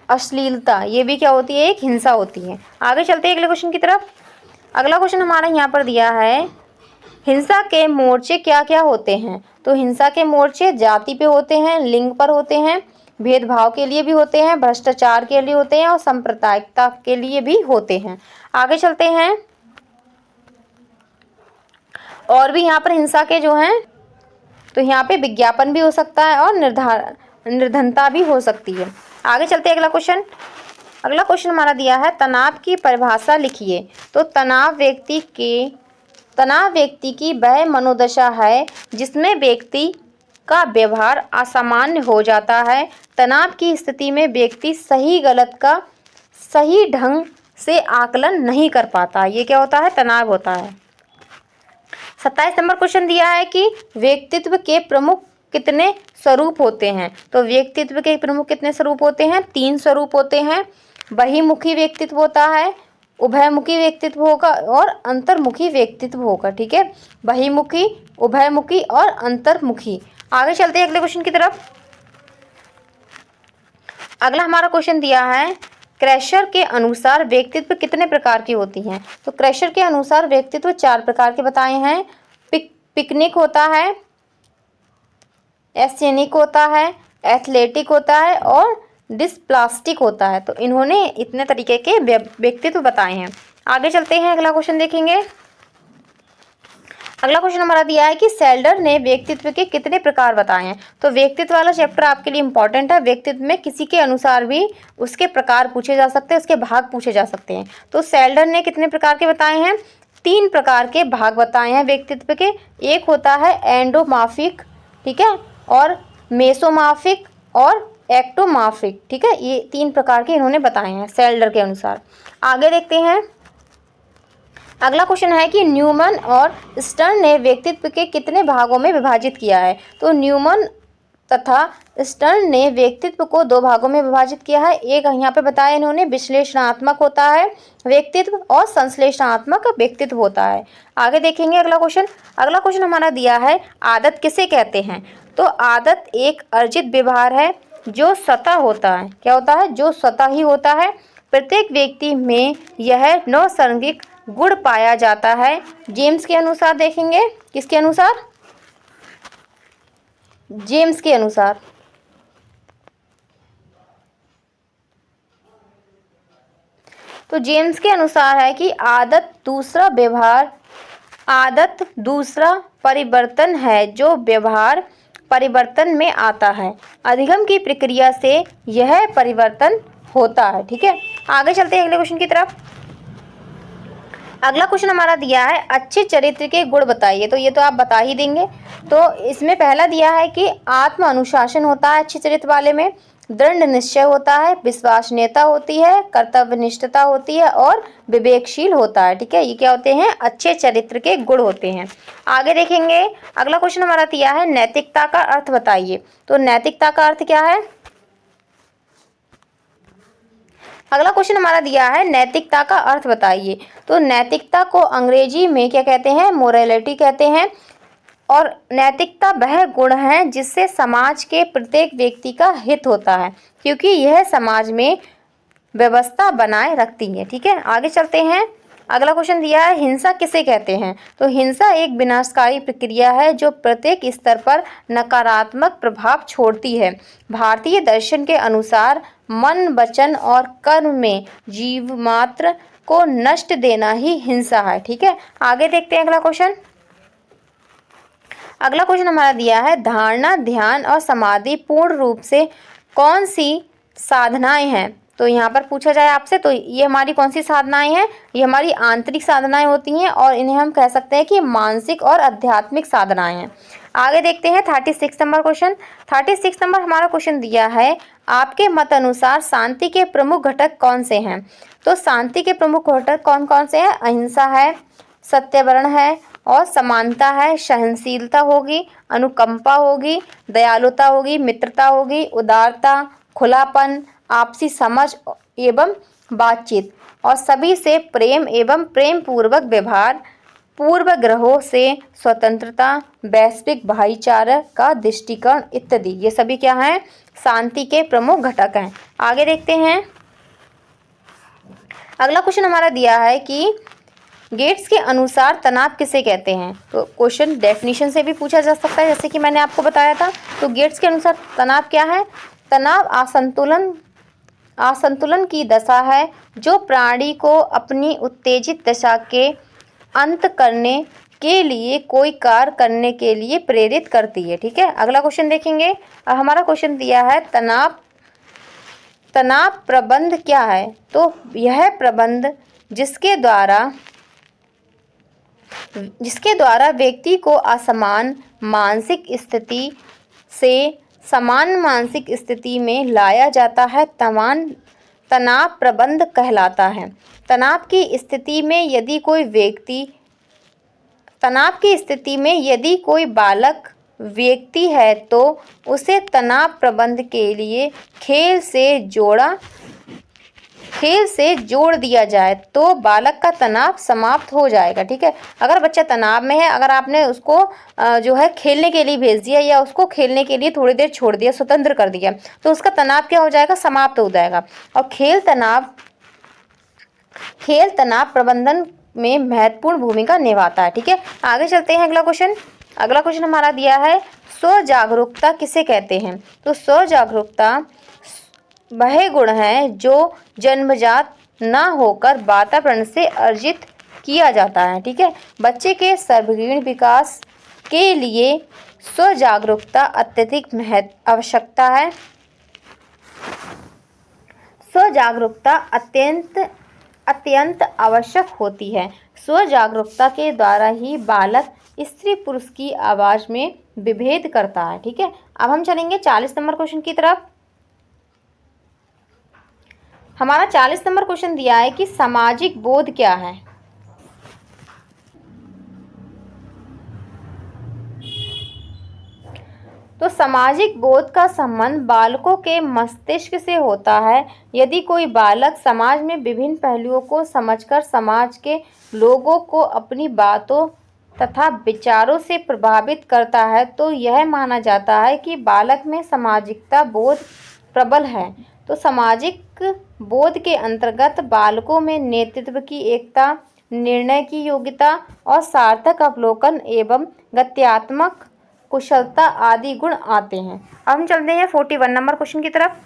अश्लीलता, ये भी क्या होती है, एक हिंसा होती है। आगे चलते हैं अगले क्वेश्चन की तरफ। अगला क्वेश्चन हमारा यहाँ पर दिया है, हिंसा के मोर्चे क्या क्या होते हैं। तो हिंसा के मोर्चे जाति पे होते हैं, लिंग पर होते हैं, भेदभाव के लिए भी होते हैं, भ्रष्टाचार के लिए होते हैं और सांप्रदायिकता के लिए भी होते हैं। आगे चलते हैं। और भी यहाँ पर हिंसा के जो हैं, तो यहाँ पे विज्ञापन भी हो सकता है और निर्धनता भी हो सकती है। आगे चलते हैं अगला क्वेश्चन हमारा दिया है, तनाव की परिभाषा लिखिए। तो तनाव व्यक्ति की वह मनोदशा है जिसमें व्यक्ति का व्यवहार असामान्य हो जाता है। तनाव की स्थिति में व्यक्ति सही गलत का सही ढंग से आकलन नहीं कर पाता, ये क्या होता है, तनाव होता है। 27 नंबर क्वेश्चन दिया है कि व्यक्तित्व के प्रमुख कितने स्वरूप होते हैं? तो व्यक्तित्व के प्रमुख कितने स्वरूप होते हैं? 3 स्वरूप होते हैं। बहिमुखी व्यक्तित्व होता है, उभयमुखी व्यक्तित्व होगा और अंतर्मुखी व्यक्तित्व होगा। ठीक है, बहिमुखी, उभयमुखी और अंतर्मुखी। आगे चलते हैं अगले क्वेश्चन की तरफ। अगला हमारा क्वेश्चन दिया है, क्रैशर के अनुसार व्यक्तित्व कितने प्रकार की होती हैं? तो क्रैशर के अनुसार व्यक्तित्व 4 प्रकार के बताए हैं। पिकनिक होता है, एस्चेनिक होता है, एथलेटिक होता है और डिस्प्लास्टिक होता है। तो इन्होंने इतने तरीके के व्यक्तित्व बताए हैं। आगे चलते हैं, अगला क्वेश्चन देखेंगे। अगला क्वेश्चन हमारा दिया है कि सेल्डर ने व्यक्तित्व के कितने प्रकार बताए हैं? तो व्यक्तित्व वाला चैप्टर आपके लिए इंपॉर्टेंट है। व्यक्तित्व में किसी के अनुसार भी उसके प्रकार पूछे जा सकते हैं, उसके भाग पूछे जा सकते हैं। तो सेल्डर ने कितने प्रकार के बताए हैं? 3 प्रकार के भाग बताए हैं व्यक्तित्व के। एक होता है एंडोमार्फिक, ठीक है, और मेसोमार्फिक और एक्टोमार्फिक। ठीक है, ये 3 प्रकार के इन्होंने बताए हैं सेल्डर के अनुसार। आगे देखते हैं, अगला क्वेश्चन है कि न्यूमन और स्टर्न ने व्यक्तित्व के कितने भागों में विभाजित किया है? तो न्यूमन तथा स्टर्न ने व्यक्तित्व को 2 भागों में विभाजित किया है। एक यहाँ पे बताया इन्होंने, विश्लेषणात्मक होता है व्यक्तित्व और संश्लेषणात्मक व्यक्तित्व होता है। आगे देखेंगे अगला क्वेश्चन। अगला क्वेश्चन हमारा दिया है, आदत किसे कहते हैं? तो आदत एक अर्जित व्यवहार है जो स्वतः होता है। क्या होता है? जो स्वतः ही होता है। प्रत्येक व्यक्ति में यह नैसर्गिक गुण पाया जाता है। जेम्स के अनुसार देखेंगे, किसके अनुसार? जेम्स के अनुसार। तो जेम्स के अनुसार है कि आदत दूसरा व्यवहार, आदत दूसरा परिवर्तन है जो व्यवहार परिवर्तन में आता है। अधिगम की प्रक्रिया से यह परिवर्तन होता है। ठीक है, आगे चलते हैं अगले क्वेश्चन की तरफ। अगला क्वेश्चन हमारा दिया है, अच्छे चरित्र के गुण बताइए। तो ये तो आप बता ही देंगे। तो इसमें पहला दिया है कि आत्म अनुशासन होता है अच्छे चरित्र वाले में, दृढ़ निश्चय होता है, विश्वसनीयता होती है, कर्तव्यनिष्ठता होती है और विवेकशील होता है। ठीक है, ये क्या होते हैं? अच्छे चरित्र के गुण होते हैं। आगे देखेंगे, अगला क्वेश्चन हमारा दिया है, नैतिकता का अर्थ बताइए। तो नैतिकता का अर्थ क्या है? अगला क्वेश्चन हमारा दिया है, नैतिकता का अर्थ बताइए। तो नैतिकता को अंग्रेजी में क्या कहते हैं? मोरालिटी कहते हैं। और नैतिकता वह गुण है जिससे समाज के प्रत्येक व्यक्ति का हित होता है, क्योंकि यह समाज में व्यवस्था बनाए रखती है। ठीक है, आगे चलते हैं। अगला क्वेश्चन दिया है, हिंसा किसे कहते हैं? तो हिंसा एक विनाशकारी प्रक्रिया है जो प्रत्येक स्तर पर नकारात्मक प्रभाव छोड़ती है। भारतीय दर्शन के अनुसार मन, वचन और कर्म में जीव मात्र को नष्ट देना ही हिंसा है। ठीक है, आगे देखते हैं अगला क्वेश्चन। अगला क्वेश्चन हमारा दिया है, धारणा, ध्यान और समाधि पूर्ण रूप से कौन सी साधनाएं हैं? तो यहाँ पर पूछा जाए आपसे, तो ये हमारी कौन सी साधनाएं हैं? ये हमारी आंतरिक साधनाएं होती हैं और इन्हें हम कह सकते हैं कि मानसिक और आध्यात्मिक साधनाएं हैं। आगे देखते हैं 36 नंबर क्वेश्चन। 36 नंबर हमारा क्वेश्चन दिया है, आपके मत अनुसार शांति के प्रमुख घटक कौन से हैं? तो शांति के प्रमुख घटक कौन कौन से हैं? अहिंसा है, सत्यवरण है और समानता है, सहनशीलता होगी, अनुकंपा होगी, दयालुता होगी, मित्रता होगी, उदारता, खुलापन, आपसी समझ एवं बातचीत और सभी से प्रेम एवं प्रेम पूर्वक व्यवहार, पूर्वग्रहों से स्वतंत्रता, वैश्विक भाईचारा का दृष्टिकोण इत्यादि। ये सभी क्या हैं? शांति के प्रमुख घटक हैं। आगे देखते हैं, अगला क्वेश्चन हमारा दिया है कि गेट्स के अनुसार तनाव किसे कहते हैं? तो क्वेश्चन डेफिनेशन से भी पूछा जा सकता है, जैसे कि मैंने आपको बताया था। तो गेट्स के अनुसार तनाव क्या है? तनाव असंतुलन की दशा है जो प्राणी को अपनी उत्तेजित दशा के अंत करने के लिए कोई कार्य करने के लिए प्रेरित करती है। ठीक है, अगला क्वेश्चन देखेंगे। हमारा क्वेश्चन दिया है, तनाव प्रबंध क्या है? तो यह प्रबंध जिसके द्वारा व्यक्ति को असमान मानसिक स्थिति से समान मानसिक स्थिति में लाया जाता है, तनाव प्रबंध कहलाता है। तनाव की स्थिति में यदि कोई बालक व्यक्ति है तो उसे तनाव प्रबंधन के लिए खेल से जोड़ दिया जाए तो बालक का तनाव समाप्त हो जाएगा। ठीक है, अगर बच्चा तनाव में है, अगर आपने उसको जो है खेलने के लिए भेज दिया या उसको खेलने के लिए थोड़ी देर छोड़ दिया, स्वतंत्र कर दिया, तो उसका तनाव क्या हो जाएगा, समाप्त हो जाएगा। और खेल तनाव प्रबंधन में महत्वपूर्ण भूमिका निभाता है। ठीक है, आगे चलते हैं। अगला क्वेश्चन हमारा दिया है, स्व जागरूकता किसे कहते हैं? तो स्व जागरूकता वह गुण है जो जन्मजात ना होकर वातावरण से अर्जित किया जाता है। ठीक है, बच्चे के सर्वांगीण विकास के लिए स्व जागरूकता अत्यधिक आवश्यकता है। स्व जागरूकता अत्यंत आवश्यक होती है। स्व जागरूकता के द्वारा ही बालक स्त्री पुरुष की आवाज में विभेद करता है। ठीक है, अब हम चलेंगे 40 नंबर क्वेश्चन की तरफ। हमारा 40 नंबर क्वेश्चन दिया है कि सामाजिक बोध क्या है? तो सामाजिक बोध का संबंध बालकों के मस्तिष्क से होता है। यदि कोई बालक समाज में विभिन्न पहलुओं को समझकर समाज के लोगों को अपनी बातों तथा विचारों से प्रभावित करता है तो यह माना जाता है कि बालक में सामाजिकता बोध प्रबल है। तो सामाजिक बोध के अंतर्गत बालकों में नेतृत्व की एकता, निर्णय की योग्यता और सार्थक अवलोकन एवं गत्यात्मक कुशलता आदि गुण आते हैं। अब हम चलते हैं 41 नंबर क्वेश्चन की तरफ।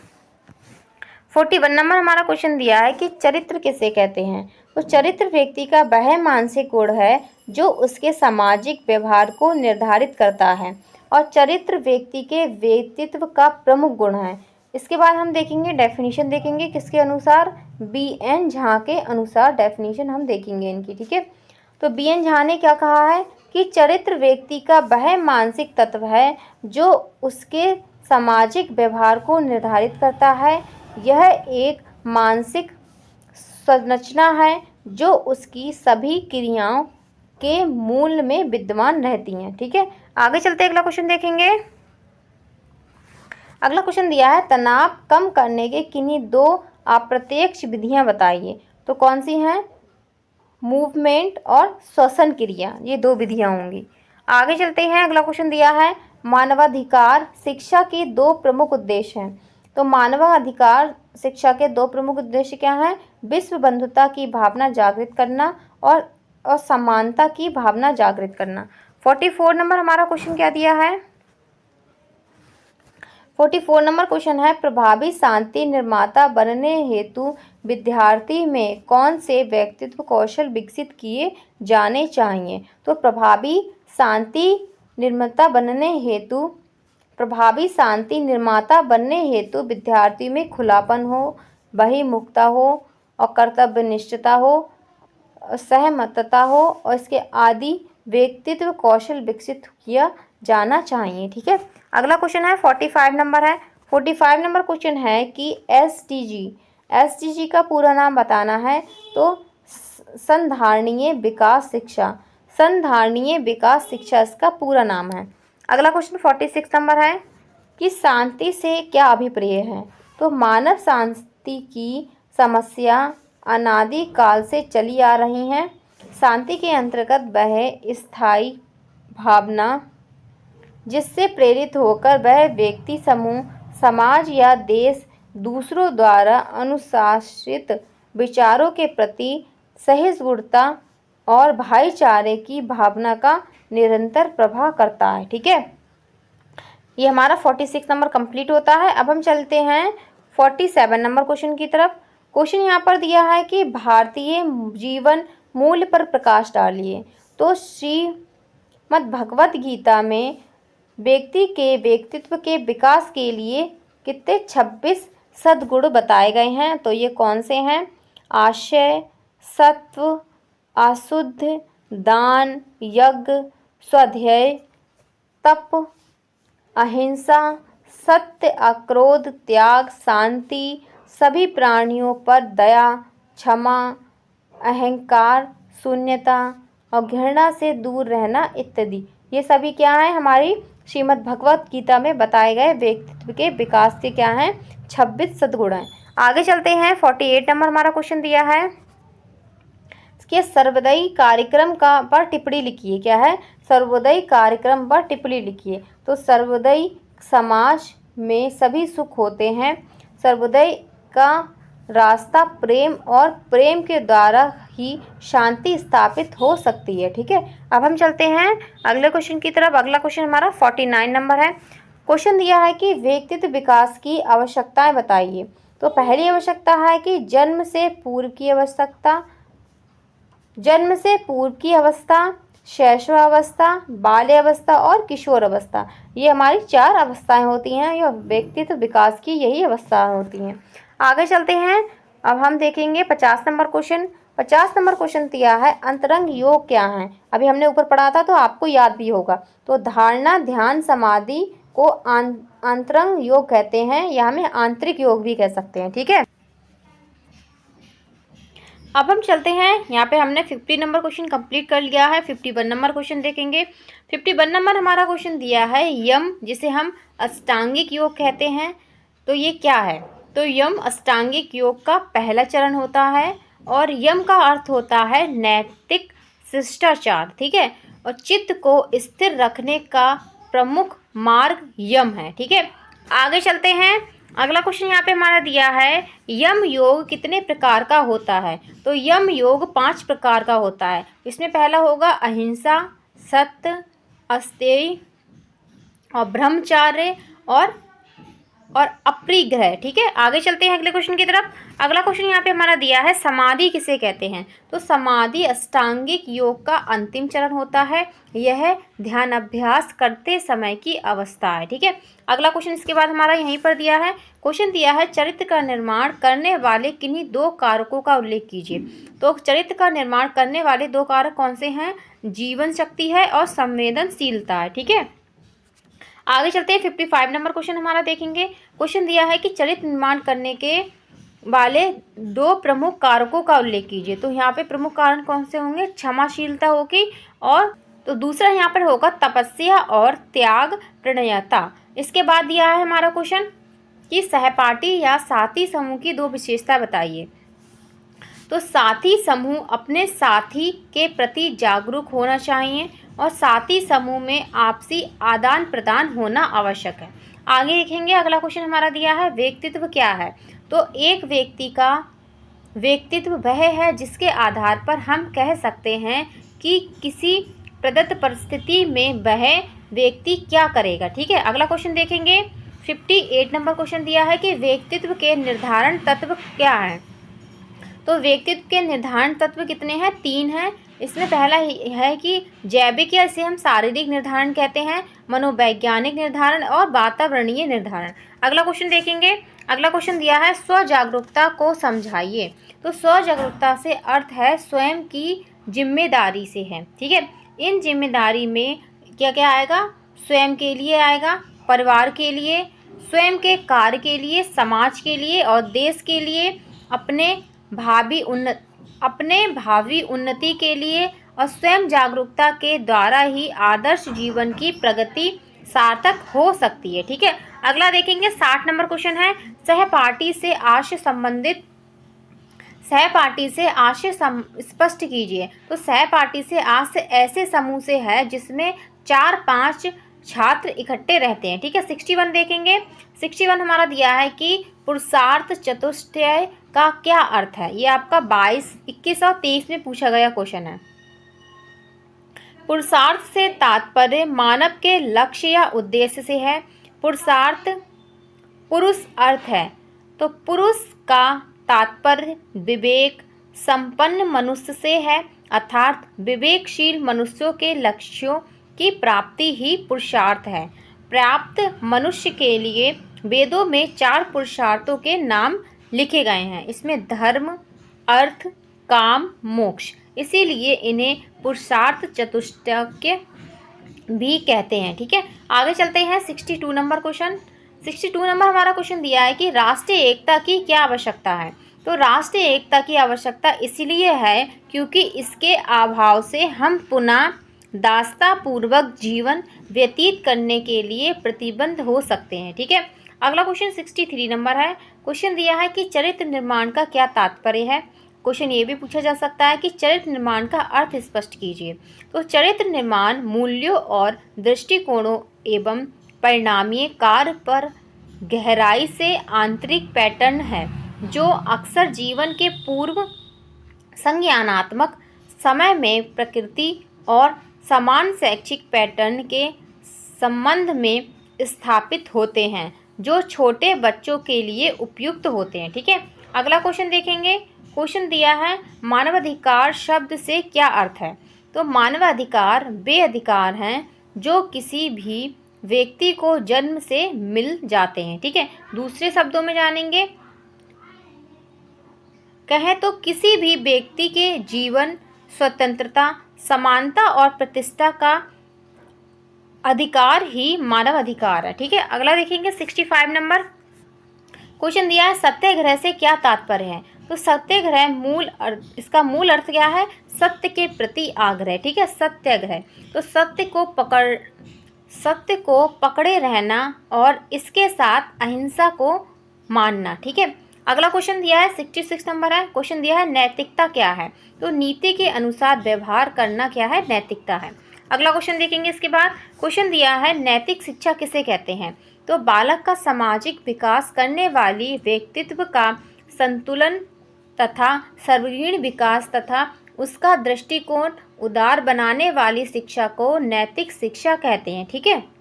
41 नंबर हमारा क्वेश्चन दिया है कि चरित्र किसे कहते हैं? तो चरित्र व्यक्ति का वह मानसिक गुण है जो उसके सामाजिक व्यवहार को निर्धारित करता है और चरित्र व्यक्ति के व्यक्तित्व का प्रमुख गुण है। इसके बाद हम देखेंगे डेफिनेशन देखेंगे किसके अनुसार, बी.एन. झा के अनुसार डेफिनेशन हम देखेंगे इनकी। ठीक है, तो बी.एन. झा ने क्या कहा है कि चरित्र व्यक्ति का वह मानसिक तत्व है जो उसके सामाजिक व्यवहार को निर्धारित करता है। यह एक मानसिक संरचना है जो उसकी सभी क्रियाओं के मूल में विद्यमान रहती हैं। ठीक है, आगे चलते अगला क्वेश्चन देखेंगे। अगला क्वेश्चन दिया है, तनाव कम करने के किन्हीं दो अप्रत्यक्ष विधियां बताइए। तो कौन सी हैं? मूवमेंट और श्वसन क्रिया, ये दो विधियां होंगी। आगे चलते हैं। अगला क्वेश्चन दिया है, मानवाधिकार शिक्षा के दो प्रमुख उद्देश्य हैं। तो मानवाधिकार शिक्षा के दो प्रमुख उद्देश्य क्या हैं? विश्व बंधुता की भावना जागृत करना और समानता की भावना जागृत करना। 44 नंबर हमारा क्वेश्चन क्या दिया है? 44 नंबर क्वेश्चन है, प्रभावी शांति निर्माता बनने हेतु विद्यार्थी में कौन से व्यक्तित्व कौशल विकसित किए जाने चाहिए? तो प्रभावी शांति निर्माता बनने हेतु विद्यार्थी में खुलापन हो, बहिर्मुखता हो और कर्तव्यनिष्ठता हो, सहमतता हो और इसके आदि व्यक्तित्व कौशल विकसित किया जाना चाहिए। ठीक है, अगला क्वेश्चन है 45 नंबर है। 45 नंबर क्वेश्चन है कि एसडीजी का पूरा नाम बताना है। तो संधारणीय विकास शिक्षा इसका पूरा नाम है। अगला क्वेश्चन 46 नंबर है कि शांति से क्या अभिप्राय है? तो मानव शांति की समस्या अनादि काल से चली आ रही हैं। शांति के अंतर्गत वह स्थायी भावना जिससे प्रेरित होकर वह व्यक्ति, समूह, समाज या देश दूसरों द्वारा अनुशासित विचारों के प्रति सहिष्णुता और भाईचारे की भावना का निरंतर प्रभाव करता है। ठीक है, ये हमारा 46 नंबर कंप्लीट होता है। अब हम चलते हैं 47 नंबर क्वेश्चन की तरफ। क्वेश्चन यहाँ पर दिया है कि भारतीय जीवन मूल्य पर प्रकाश डालिए। तो श्रीमद् भगवत गीता में व्यक्ति के व्यक्तित्व के विकास के लिए कितने 26 सद्गुण बताए गए हैं? तो ये कौन से हैं? आशय, सत्व, आशुद्ध, दान, यज्ञ, स्वाध्याय, तप, अहिंसा, सत्य, अक्रोध, त्याग, शांति, सभी प्राणियों पर दया, क्षमा, अहंकार, शून्यता और घृणा से दूर रहना इत्यादि। ये सभी क्या है? हमारी श्रीमद् भगवत गीता में बताए गए व्यक्तित्व के विकास के क्या हैं, 26 सद्गुण हैं। आगे चलते हैं, 48 नंबर हमारा क्वेश्चन दिया है कि सर्वोदय कार्यक्रम का पर टिप्पणी लिखिए। क्या है, सर्वोदय कार्यक्रम पर टिप्पणी लिखिए। तो सर्वोदय समाज में सभी सुख होते हैं। सर्वोदय का रास्ता प्रेम और प्रेम के द्वारा ही शांति स्थापित हो सकती है। ठीक है, अब हम चलते हैं अगले क्वेश्चन की तरफ। अगला क्वेश्चन हमारा 49 नंबर है। क्वेश्चन दिया है कि व्यक्तित्व विकास की आवश्यकताएं बताइए। तो पहली आवश्यकता है कि जन्म से पूर्व की अवस्था, शैशवावस्था, बाल्यावस्था और किशोर अवस्था, ये हमारी 4 अवस्थाएं होती हैं। यह व्यक्तित्व विकास की यही अवस्थाएं होती हैं। आगे चलते हैं, अब हम देखेंगे 50 नंबर क्वेश्चन। 50 नंबर क्वेश्चन दिया है अंतरंग योग क्या है। अभी हमने ऊपर पढ़ा था तो आपको याद भी होगा। तो धारणा, ध्यान, समाधि को अंतरंग योग कहते हैं, या हमें आंतरिक योग भी कह सकते हैं। ठीक है, अब हम चलते हैं, यहाँ पे हमने 50 नंबर क्वेश्चन कंप्लीट कर लिया है। 51 नंबर क्वेश्चन देखेंगे। 51 नंबर हमारा क्वेश्चन दिया है यम, जिसे हम अष्टांगिक योग कहते हैं। तो ये क्या है, तो यम अष्टांगिक योग का पहला चरण होता है और यम का अर्थ होता है नैतिक शिष्टाचार। ठीक है, और चित्त को स्थिर रखने का प्रमुख मार्ग यम है। ठीक है, आगे चलते हैं। अगला क्वेश्चन यहाँ पे हमारा दिया है यम योग कितने प्रकार का होता है। तो यम योग 5 प्रकार का होता है। इसमें पहला होगा अहिंसा, सत्य, अस्तेय और ब्रह्मचार्य और अपरिग्रह। ठीक है, आगे चलते हैं अगले क्वेश्चन की तरफ। अगला क्वेश्चन यहाँ पे हमारा दिया है समाधि किसे कहते हैं। तो समाधि अष्टांगिक योग का अंतिम चरण होता है। यह ध्यान अभ्यास करते समय की अवस्था है। ठीक है, अगला क्वेश्चन इसके बाद हमारा यहीं पर दिया है। क्वेश्चन दिया है चरित्र का निर्माण करने वाले किन्हीं 2 कारकों का उल्लेख कीजिए। तो चरित्र का निर्माण करने वाले 2 कारक कौन से हैं, जीवन शक्ति है और संवेदनशीलता है। ठीक है, आगे चलते हैं। 55 नंबर क्वेश्चन हमारा देखेंगे। क्वेश्चन दिया है कि चरित्र निर्माण करने के वाले 2 प्रमुख कारकों का उल्लेख कीजिए। तो यहाँ पे प्रमुख कारण कौन से होंगे, क्षमाशीलता होगी और तो दूसरा यहाँ पर होगा तपस्या और त्याग प्रणयता। इसके बाद दिया है हमारा क्वेश्चन कि सहपाठी या साथी समूह की 2 विशेषता बताइए। तो साथी समूह अपने साथी के प्रति जागरूक होना चाहिए और साथी समूह में आपसी आदान प्रदान होना आवश्यक है। आगे देखेंगे, अगला क्वेश्चन हमारा दिया है व्यक्तित्व क्या है। तो एक व्यक्ति का व्यक्तित्व वह है जिसके आधार पर हम कह सकते हैं कि किसी प्रदत्त परिस्थिति में वह व्यक्ति क्या करेगा। ठीक है, अगला क्वेश्चन देखेंगे। 58 नंबर क्वेश्चन दिया है कि व्यक्तित्व के निर्धारण तत्व क्या है। तो व्यक्तित्व के निर्धारण तत्व कितने हैं, 3 हैं। इसमें पहला है कि जैविक, या इसे हम शारीरिक निर्धारण कहते हैं, मनोवैज्ञानिक निर्धारण और वातावरणीय निर्धारण। अगला क्वेश्चन देखेंगे। अगला क्वेश्चन दिया है स्व जागरूकता को समझाइए। तो स्व जागरूकता से अर्थ है स्वयं की जिम्मेदारी से है। ठीक है, इन जिम्मेदारी में क्या क्या आएगा, स्वयं के लिए आएगा, परिवार के लिए, स्वयं के कार्य के लिए, समाज के लिए और देश के लिए, अपने भावी उन्नति के लिए, और स्वयं जागरूकता के द्वारा ही आदर्श जीवन की प्रगति सार्थक हो सकती है। ठीक है, अगला देखेंगे। 60 नंबर क्वेश्चन है सहपाठी से आशय स्पष्ट कीजिए। तो सहपाठी से आशय ऐसे समूह से है जिसमें 4-5 छात्र इकट्ठे रहते हैं। ठीक है, 61 देखेंगे। 61 हमारा दिया है कि पुरुषार्थ चतुष्टय का क्या अर्थ है। ये आपका 22, 21 और 23 में पूछा गया क्वेश्चन है। पुरुषार्थ से तात्पर्य मानव के लक्ष्य या उद्देश्य से है। पुरुषार्थ पुरुष अर्थ है, तो पुरुष का तात्पर्य विवेक संपन्न मनुष्य से है, अर्थात विवेकशील मनुष्यों के लक्ष्यों की प्राप्ति ही पुरुषार्थ है। प्राप्त मनुष्य के लिए वेदों में 4 पुरुषार्थों के नाम लिखे गए हैं। इसमें धर्म, अर्थ, काम, मोक्ष, इसीलिए इन्हें पुरुषार्थ चतुष्टय भी कहते हैं। ठीक है, आगे चलते हैं। 62 नंबर क्वेश्चन। 62 नंबर हमारा क्वेश्चन दिया है कि राष्ट्रीय एकता की क्या आवश्यकता है। तो राष्ट्रीय एकता की आवश्यकता इसलिए है क्योंकि इसके अभाव से हम पुनः दासतापूर्वक जीवन व्यतीत करने के लिए प्रतिबद्ध हो सकते हैं। ठीक है, अगला क्वेश्चन 63 नंबर है। क्वेश्चन दिया है कि चरित्र निर्माण का क्या तात्पर्य है। क्वेश्चन ये भी पूछा जा सकता है कि चरित्र निर्माण का अर्थ स्पष्ट कीजिए। तो चरित्र निर्माण मूल्यों और दृष्टिकोणों एवं परिणामीय कार्य पर गहराई से आंतरिक पैटर्न है जो अक्सर जीवन के पूर्व संज्ञानात्मक समय में प्रकृति और समान शैक्षिक पैटर्न के संबंध में स्थापित होते हैं जो छोटे बच्चों के लिए उपयुक्त होते हैं। ठीक है, अगला क्वेश्चन देखेंगे। क्वेश्चन दिया है मानवाधिकार शब्द से क्या अर्थ है। तो मानवाधिकार वे अधिकार हैं जो किसी भी व्यक्ति को जन्म से मिल जाते हैं। ठीक है, दूसरे शब्दों में जानेंगे, कहें तो किसी भी व्यक्ति के जीवन, स्वतंत्रता, समानता और प्रतिष्ठा का अधिकार ही मानव अधिकार है। ठीक है, अगला देखेंगे 65 नंबर। क्वेश्चन दिया है सत्याग्रह से क्या तात्पर्य है। तो सत्याग्रह इसका मूल अर्थ क्या है, सत्य के प्रति आग्रह। ठीक है, सत्याग्रह तो सत्य को पकड़े रहना और इसके साथ अहिंसा को मानना। ठीक है, अगला क्वेश्चन दिया है 66 नंबर है। क्वेश्चन दिया है नैतिकता क्या है। तो नीति के अनुसार व्यवहार करना क्या है, नैतिकता है। अगला क्वेश्चन देखेंगे इसके बाद। क्वेश्चन दिया है नैतिक शिक्षा किसे कहते हैं। तो बालक का सामाजिक विकास करने वाली व्यक्तित्व का संतुलन तथा सर्वांगीण विकास तथा उसका दृष्टिकोण उदार बनाने वाली शिक्षा को नैतिक शिक्षा कहते हैं। ठीक है,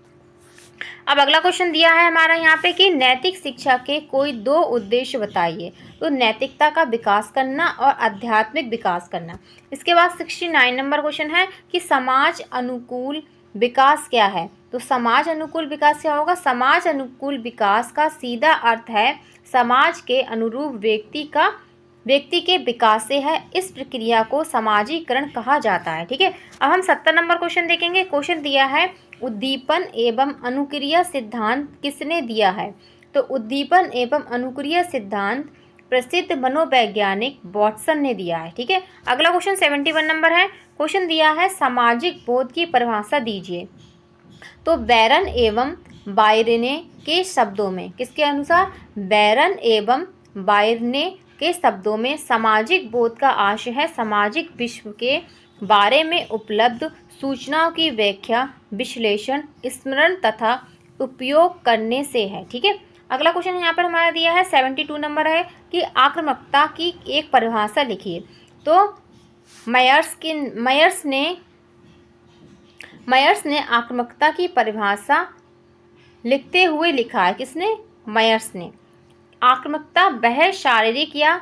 अब अगला क्वेश्चन दिया है हमारा यहाँ पे कि नैतिक शिक्षा के कोई दो उद्देश्य बताइए। तो नैतिकता का विकास करना और आध्यात्मिक विकास करना। इसके बाद 69 नंबर क्वेश्चन है कि समाज अनुकूल विकास क्या है। तो समाज अनुकूल विकास क्या होगा। समाज अनुकूल विकास का सीधा अर्थ है समाज के अनुरूप व्यक्ति के विकास से है। इस प्रक्रिया को समाजीकरण कहा जाता है। ठीक है, अब हम 70 नंबर क्वेश्चन देखेंगे। क्वेश्चन दिया है उद्दीपन एवं अनुक्रिया सिद्धांत किसने दिया है। तो उद्दीपन एवं अनुक्रिया सिद्धांत प्रसिद्ध मनोवैज्ञानिक वॉटसन ने दिया है। ठीक है, अगला क्वेश्चन 71 नंबर है। क्वेश्चन दिया है सामाजिक बोध की परिभाषा दीजिए। तो बैरन एवं बायरने के शब्दों में, किसके अनुसार, बैरन एवं बायरने के शब्दों में सामाजिक बोध का आशय है सामाजिक विश्व के बारे में उपलब्ध सूचनाओं की व्याख्या, विश्लेषण, स्मरण तथा उपयोग करने से है। ठीक है, अगला क्वेश्चन यहाँ पर हमारा दिया है 72 नंबर है कि आक्रामकता की एक परिभाषा लिखिए। तो मायर्स ने आक्रामकता की परिभाषा लिखते हुए लिखा है। किसने, मायर्स ने। आक्रामकता वह शारीरिक या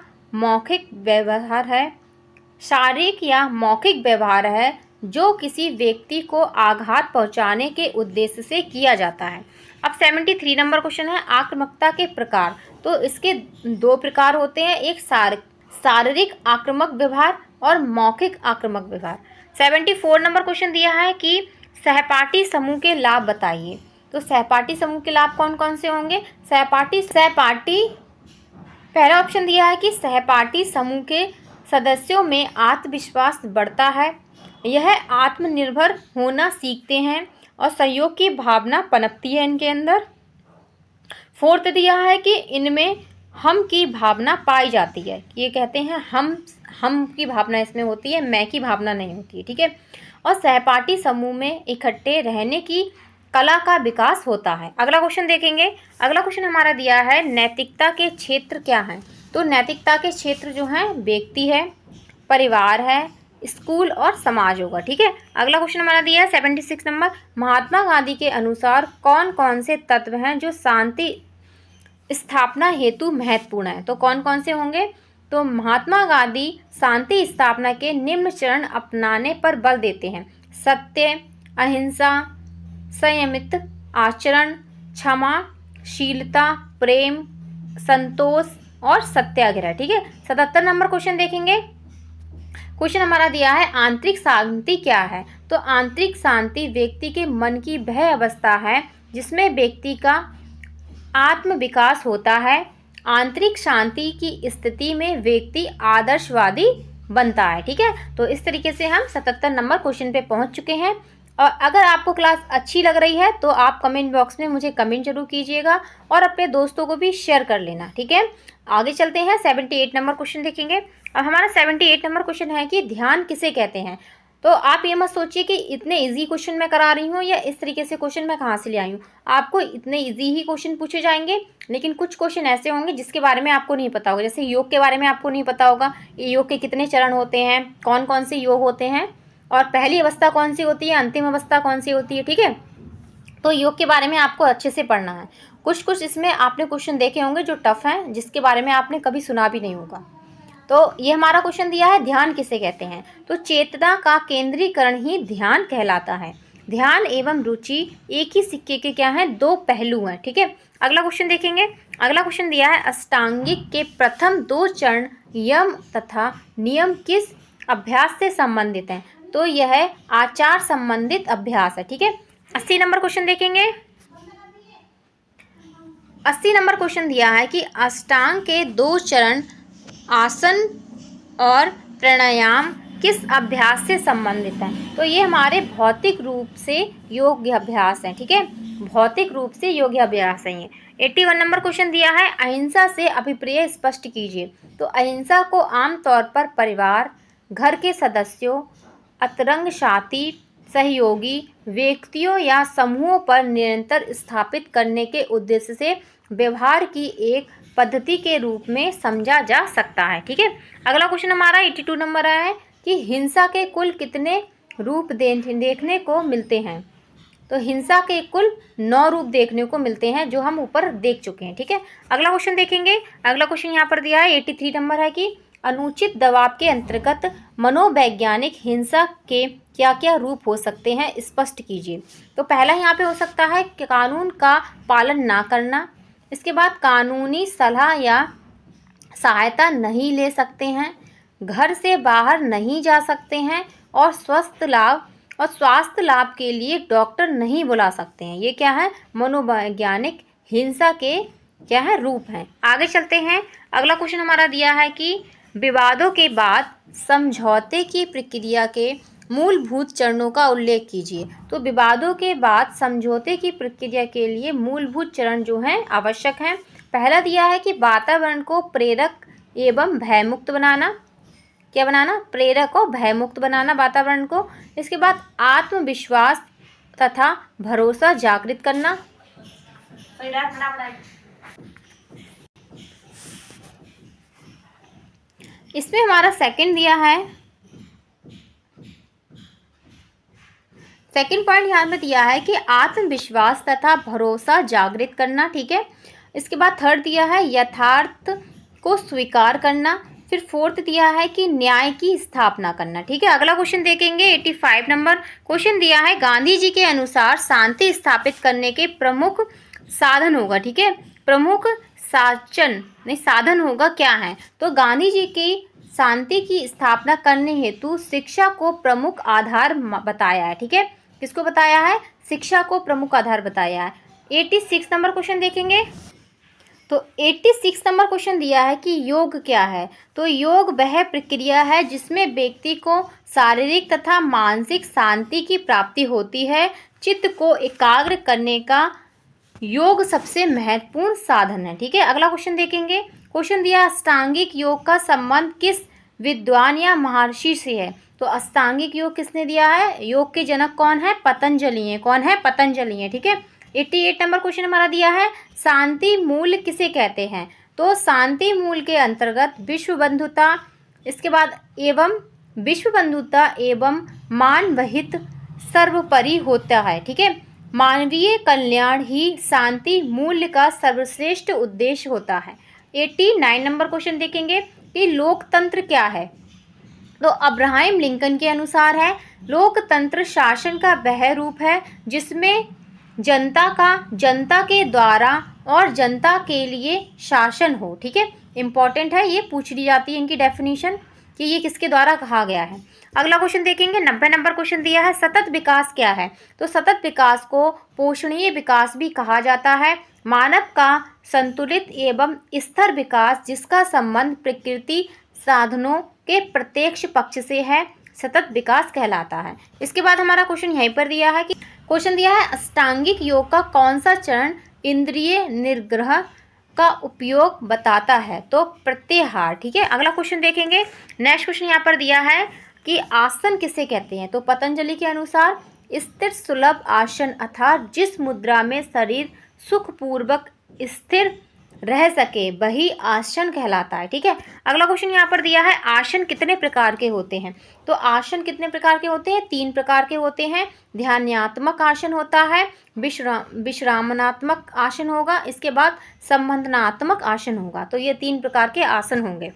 मौखिक व्यवहार है जो किसी व्यक्ति को आघात पहुंचाने के उद्देश्य से किया जाता है। अब 73 नंबर क्वेश्चन है आक्रामकता के प्रकार। तो इसके दो प्रकार होते हैं, एक शारीरिक आक्रामक व्यवहार और मौखिक आक्रामक व्यवहार। 74 नंबर क्वेश्चन दिया है कि सहपाठी समूह के लाभ बताइए। तो सहपाठी समूह के लाभ कौन कौन से होंगे। सहपाठी पहला ऑप्शन दिया है कि सहपाठी समूह के सदस्यों में आत्मविश्वास बढ़ता है, यह आत्मनिर्भर होना सीखते हैं और सहयोग की भावना पनपती है इनके अंदर। फोर्थ दिया है कि इनमें हम की भावना पाई जाती है, ये कहते हैं हम की भावना इसमें होती है, मैं की भावना नहीं होती है। ठीक है, और सहपाठी समूह में इकट्ठे रहने की कला का विकास होता है। अगला क्वेश्चन देखेंगे। अगला क्वेश्चन हमारा दिया है नैतिकता के क्षेत्र क्या हैं। तो नैतिकता के क्षेत्र जो हैं व्यक्ति है, परिवार है, स्कूल और समाज होगा। ठीक है, अगला क्वेश्चन हमारा दिया है 76 नंबर। महात्मा गांधी के अनुसार कौन कौन से तत्व हैं जो शांति स्थापना हेतु महत्वपूर्ण है। तो कौन कौन से होंगे। तो महात्मा गांधी शांति स्थापना के निम्न चरण अपनाने पर बल देते हैं। सत्य, अहिंसा, संयमित आचरण, क्षमाशीलता, प्रेम, संतोष और सत्याग्रह। ठीक है, 77 नंबर क्वेश्चन देखेंगे। क्वेश्चन हमारा दिया है आंतरिक शांति क्या है। तो आंतरिक शांति व्यक्ति के मन की वह अवस्था है जिसमें व्यक्ति का आत्म विकास होता है। आंतरिक शांति की स्थिति में व्यक्ति आदर्शवादी बनता है। ठीक है, तो इस तरीके से हम 77 नंबर क्वेश्चन पे पहुंच चुके हैं। और अगर आपको क्लास अच्छी लग रही है तो आप कमेंट बॉक्स में मुझे कमेंट जरूर कीजिएगा और अपने दोस्तों को भी शेयर कर लेना, ठीक है। आगे चलते हैं, 78 नंबर क्वेश्चन देखेंगे। अब हमारा 78 नंबर क्वेश्चन है कि ध्यान किसे कहते हैं। तो आप ये मत सोचिए कि इतने इजी क्वेश्चन मैं करा रही हूँ या इस तरीके से क्वेश्चन मैं कहाँ से ले आई हूँ। आपको इतने इजी ही क्वेश्चन पूछे जाएंगे, लेकिन कुछ क्वेश्चन ऐसे होंगे जिसके बारे में आपको नहीं पता होगा। जैसे योग के बारे में आपको नहीं पता होगा, ये योग के कितने चरण होते हैं, कौन कौन से योग होते हैं, और पहली अवस्था कौन सी होती है, अंतिम अवस्था कौन सी होती है, ठीक है। तो योग के बारे में आपको अच्छे से पढ़ना है। कुछ इसमें आपने क्वेश्चन देखे होंगे जो टफ हैं, जिसके बारे में आपने कभी सुना भी नहीं होगा। तो ये हमारा क्वेश्चन दिया है, ध्यान किसे कहते हैं। तो चेतना का केंद्रीकरण ही ध्यान कहलाता है। ध्यान एवं रुचि एक ही सिक्के के क्या हैं, दो पहलू हैं, ठीक है। अगला क्वेश्चन देखेंगे। अगला क्वेश्चन दिया है, अष्टांगिक के प्रथम 2 चरण यम तथा नियम किस अभ्यास से संबंधित हैं। तो यह आचार संबंधित अभ्यास है, ठीक है। 80 नंबर क्वेश्चन देखेंगे। 80 नंबर क्वेश्चन दिया है कि अष्टांग के 2 चरण आसन और प्राणायाम किस अभ्यास से संबंधित हैं। तो ये हमारे भौतिक रूप से योग्य अभ्यास हैं, ठीक है। भौतिक रूप से योग्य अभ्यास हैं ये। 81 नंबर क्वेश्चन दिया है, अहिंसा से अभिप्राय स्पष्ट कीजिए। तो अहिंसा को आमतौर पर परिवार, घर के सदस्यों, अंतरंग साथी, सहयोगी व्यक्तियों या समूहों पर निरंतर स्थापित करने के उद्देश्य से व्यवहार की एक पद्धति के रूप में समझा जा सकता है, ठीक है। अगला क्वेश्चन हमारा 82 नंबर आया है कि हिंसा के कुल कितने रूप देखने को मिलते हैं। तो हिंसा के कुल 9 रूप देखने को मिलते हैं, जो हम ऊपर देख चुके हैं, ठीक है। अगला क्वेश्चन देखेंगे। अगला क्वेश्चन यहाँ पर दिया है 83 नंबर है कि अनुचित दबाव के अंतर्गत मनोवैज्ञानिक हिंसा के क्या क्या रूप हो सकते हैं, स्पष्ट कीजिए। तो पहला यहाँ पे हो सकता है कि कानून का पालन ना करना, इसके बाद कानूनी सलाह या सहायता नहीं ले सकते हैं, घर से बाहर नहीं जा सकते हैं, और स्वास्थ्य लाभ के लिए डॉक्टर नहीं बुला सकते हैं। ये क्या है, मनोवैज्ञानिक हिंसा के क्या है, रूप हैं। आगे चलते हैं। अगला क्वेश्चन हमारा दिया है कि विवादों के बाद समझौते की प्रक्रिया के मूलभूत चरणों का उल्लेख कीजिए। तो विवादों के बाद समझौते की प्रक्रिया के लिए मूलभूत चरण जो हैं आवश्यक हैं। पहला दिया है कि वातावरण को प्रेरक एवं भयमुक्त बनाना। क्या बनाना, प्रेरक और भयमुक्त बनाना वातावरण को। इसके बाद आत्मविश्वास तथा भरोसा जागृत करना। इसमें हमारा सेकंड दिया है, सेकंड पॉइंट यहाँ में दिया है कि आत्मविश्वास तथा भरोसा जागृत करना, ठीक है। इसके बाद थर्ड दिया है यथार्थ को स्वीकार करना। फिर फोर्थ दिया है कि न्याय की स्थापना करना, ठीक है। अगला क्वेश्चन देखेंगे। 85 नंबर क्वेश्चन दिया है, गांधी जी के अनुसार शांति स्थापित करने के प्रमुख साधन होगा, ठीक है। प्रमुख साधन होगा क्या है। तो गांधी जी की शांति की स्थापना करने हेतु शिक्षा को प्रमुख आधार बताया है, ठीक है। किसको बताया है, शिक्षा को प्रमुख आधार बताया है। 86 नंबर क्वेश्चन देखेंगे। तो 86 नंबर क्वेश्चन दिया है कि योग क्या है। तो योग वह प्रक्रिया है जिसमें व्यक्ति को शारीरिक तथा मानसिक शांति की प्राप्ति होती है। चित्त को एकाग्र करने का योग सबसे महत्वपूर्ण साधन है, ठीक है। अगला क्वेश्चन देखेंगे। क्वेश्चन दिया, अष्टांगिक योग का संबंध किस विद्वान या महर्षि से है। तो अष्टांगिक योग किसने दिया है, योग के जनक कौन है, पतंजलि है। कौन है, पतंजलि है, ठीक है। 88 नंबर क्वेश्चन हमारा दिया है, शांति मूल किसे कहते हैं। तो शांति मूल के अंतर्गत विश्व बंधुता, इसके बाद एवं विश्व बंधुता एवं मानवहित सर्वोपरि होता है, ठीक है। मानवीय कल्याण ही शांति मूल्य का सर्वश्रेष्ठ उद्देश्य होता है। 89 नंबर क्वेश्चन देखेंगे कि लोकतंत्र क्या है। तो अब्राहम लिंकन के अनुसार है, लोकतंत्र शासन का वह रूप है जिसमें जनता के द्वारा और जनता के लिए शासन हो, ठीक है। इंपॉर्टेंट है, ये पूछ ली जाती है इनकी डेफिनेशन कि ये किसके द्वारा कहा गया है। अगला क्वेश्चन देखेंगे। 90 नंबर क्वेश्चन दिया है, सतत विकास क्या है। तो सतत विकास को पोषणीय विकास भी कहा जाता है। मानव का संतुलित एवं स्थिर विकास जिसका संबंध प्रकृति साधनों के प्रत्यक्ष पक्ष से है। सतत विकास कहलाता है। इसके बाद हमारा क्वेश्चन यहीं पर दिया है कि क्वेश्चन दिया है अष्टांगिक योग का कौन सा चरण इंद्रिय निग्रह का उपयोग बताता है? तो प्रत्याहार। ठीक है, अगला क्वेश्चन देखेंगे। नेक्स्ट क्वेश्चन यहाँ पर दिया है कि आसन किसे कहते हैं? तो पतंजलि के अनुसार स्थिर सुलभ आसन अर्थात जिस मुद्रा में शरीर सुखपूर्वक स्थिर रह सके वही आसन कहलाता है। ठीक है, अगला क्वेश्चन यहाँ पर दिया है आसन कितने प्रकार के होते हैं? तो आसन कितने प्रकार के होते हैं? 3 प्रकार के होते हैं। ध्यानात्मक आसन होता है, विश्रामनात्मक आसन होगा, इसके बाद संबंधनात्मक आसन होगा। तो ये 3 प्रकार के आसन होंगे।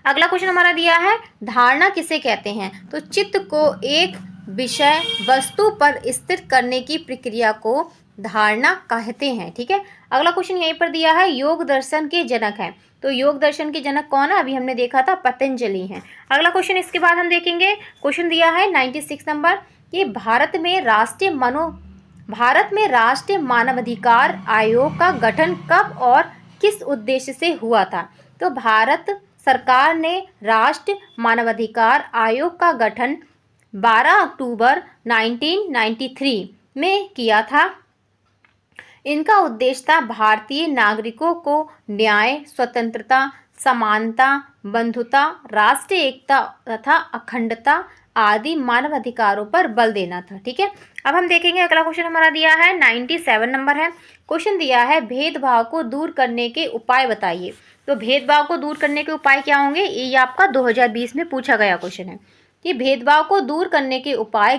अगला क्वेश्चन हमारा दिया है धारणा किसे कहते हैं? तो चित्त को एक विषय वस्तु पर स्थिर करने की प्रक्रिया को धारणा कहते हैं। ठीक है, अगला क्वेश्चन यहीं पर दिया है योग दर्शन के जनक हैं। तो योग दर्शन के जनक कौन है? अभी हमने देखा था पतंजलि हैं। अगला क्वेश्चन इसके बाद हम देखेंगे। क्वेश्चन दिया है 96 नंबर कि भारत में राष्ट्रीय मानवाधिकार आयोग का गठन कब और किस उद्देश्य से हुआ था? तो भारत सरकार ने राष्ट्रीय मानवाधिकार आयोग का गठन 12 अक्टूबर 1993 में किया था। इनका उद्देश्य था भारतीय नागरिकों को न्याय, स्वतंत्रता, समानता, बंधुता, राष्ट्रीय एकता तथा अखंडता आदि मानव अधिकारों पर बल देना था। ठीक है, अब हम देखेंगे अगला क्वेश्चन हमारा दिया है 97 नंबर है। क्वेश्चन दिया है भेदभाव को दूर करने के उपाय बताइए। तो भेदभाव को दूर करने के उपाय क्या होंगे? ये आपका 2020 में पूछा गया क्वेश्चन है कि भेदभाव को दूर करने के उपाय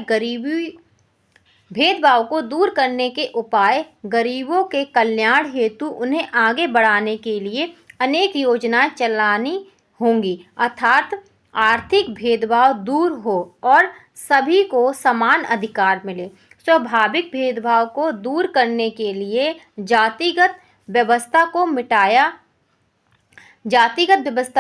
गरीबों के कल्याण हेतु उन्हें आगे बढ़ाने के लिए अनेक योजनाएं चलानी होंगी, अर्थात आर्थिक भेदभाव दूर हो और सभी को समान अधिकार मिले। स्वाभाविक भेदभाव को दूर करने के लिए जातिगत व्यवस्था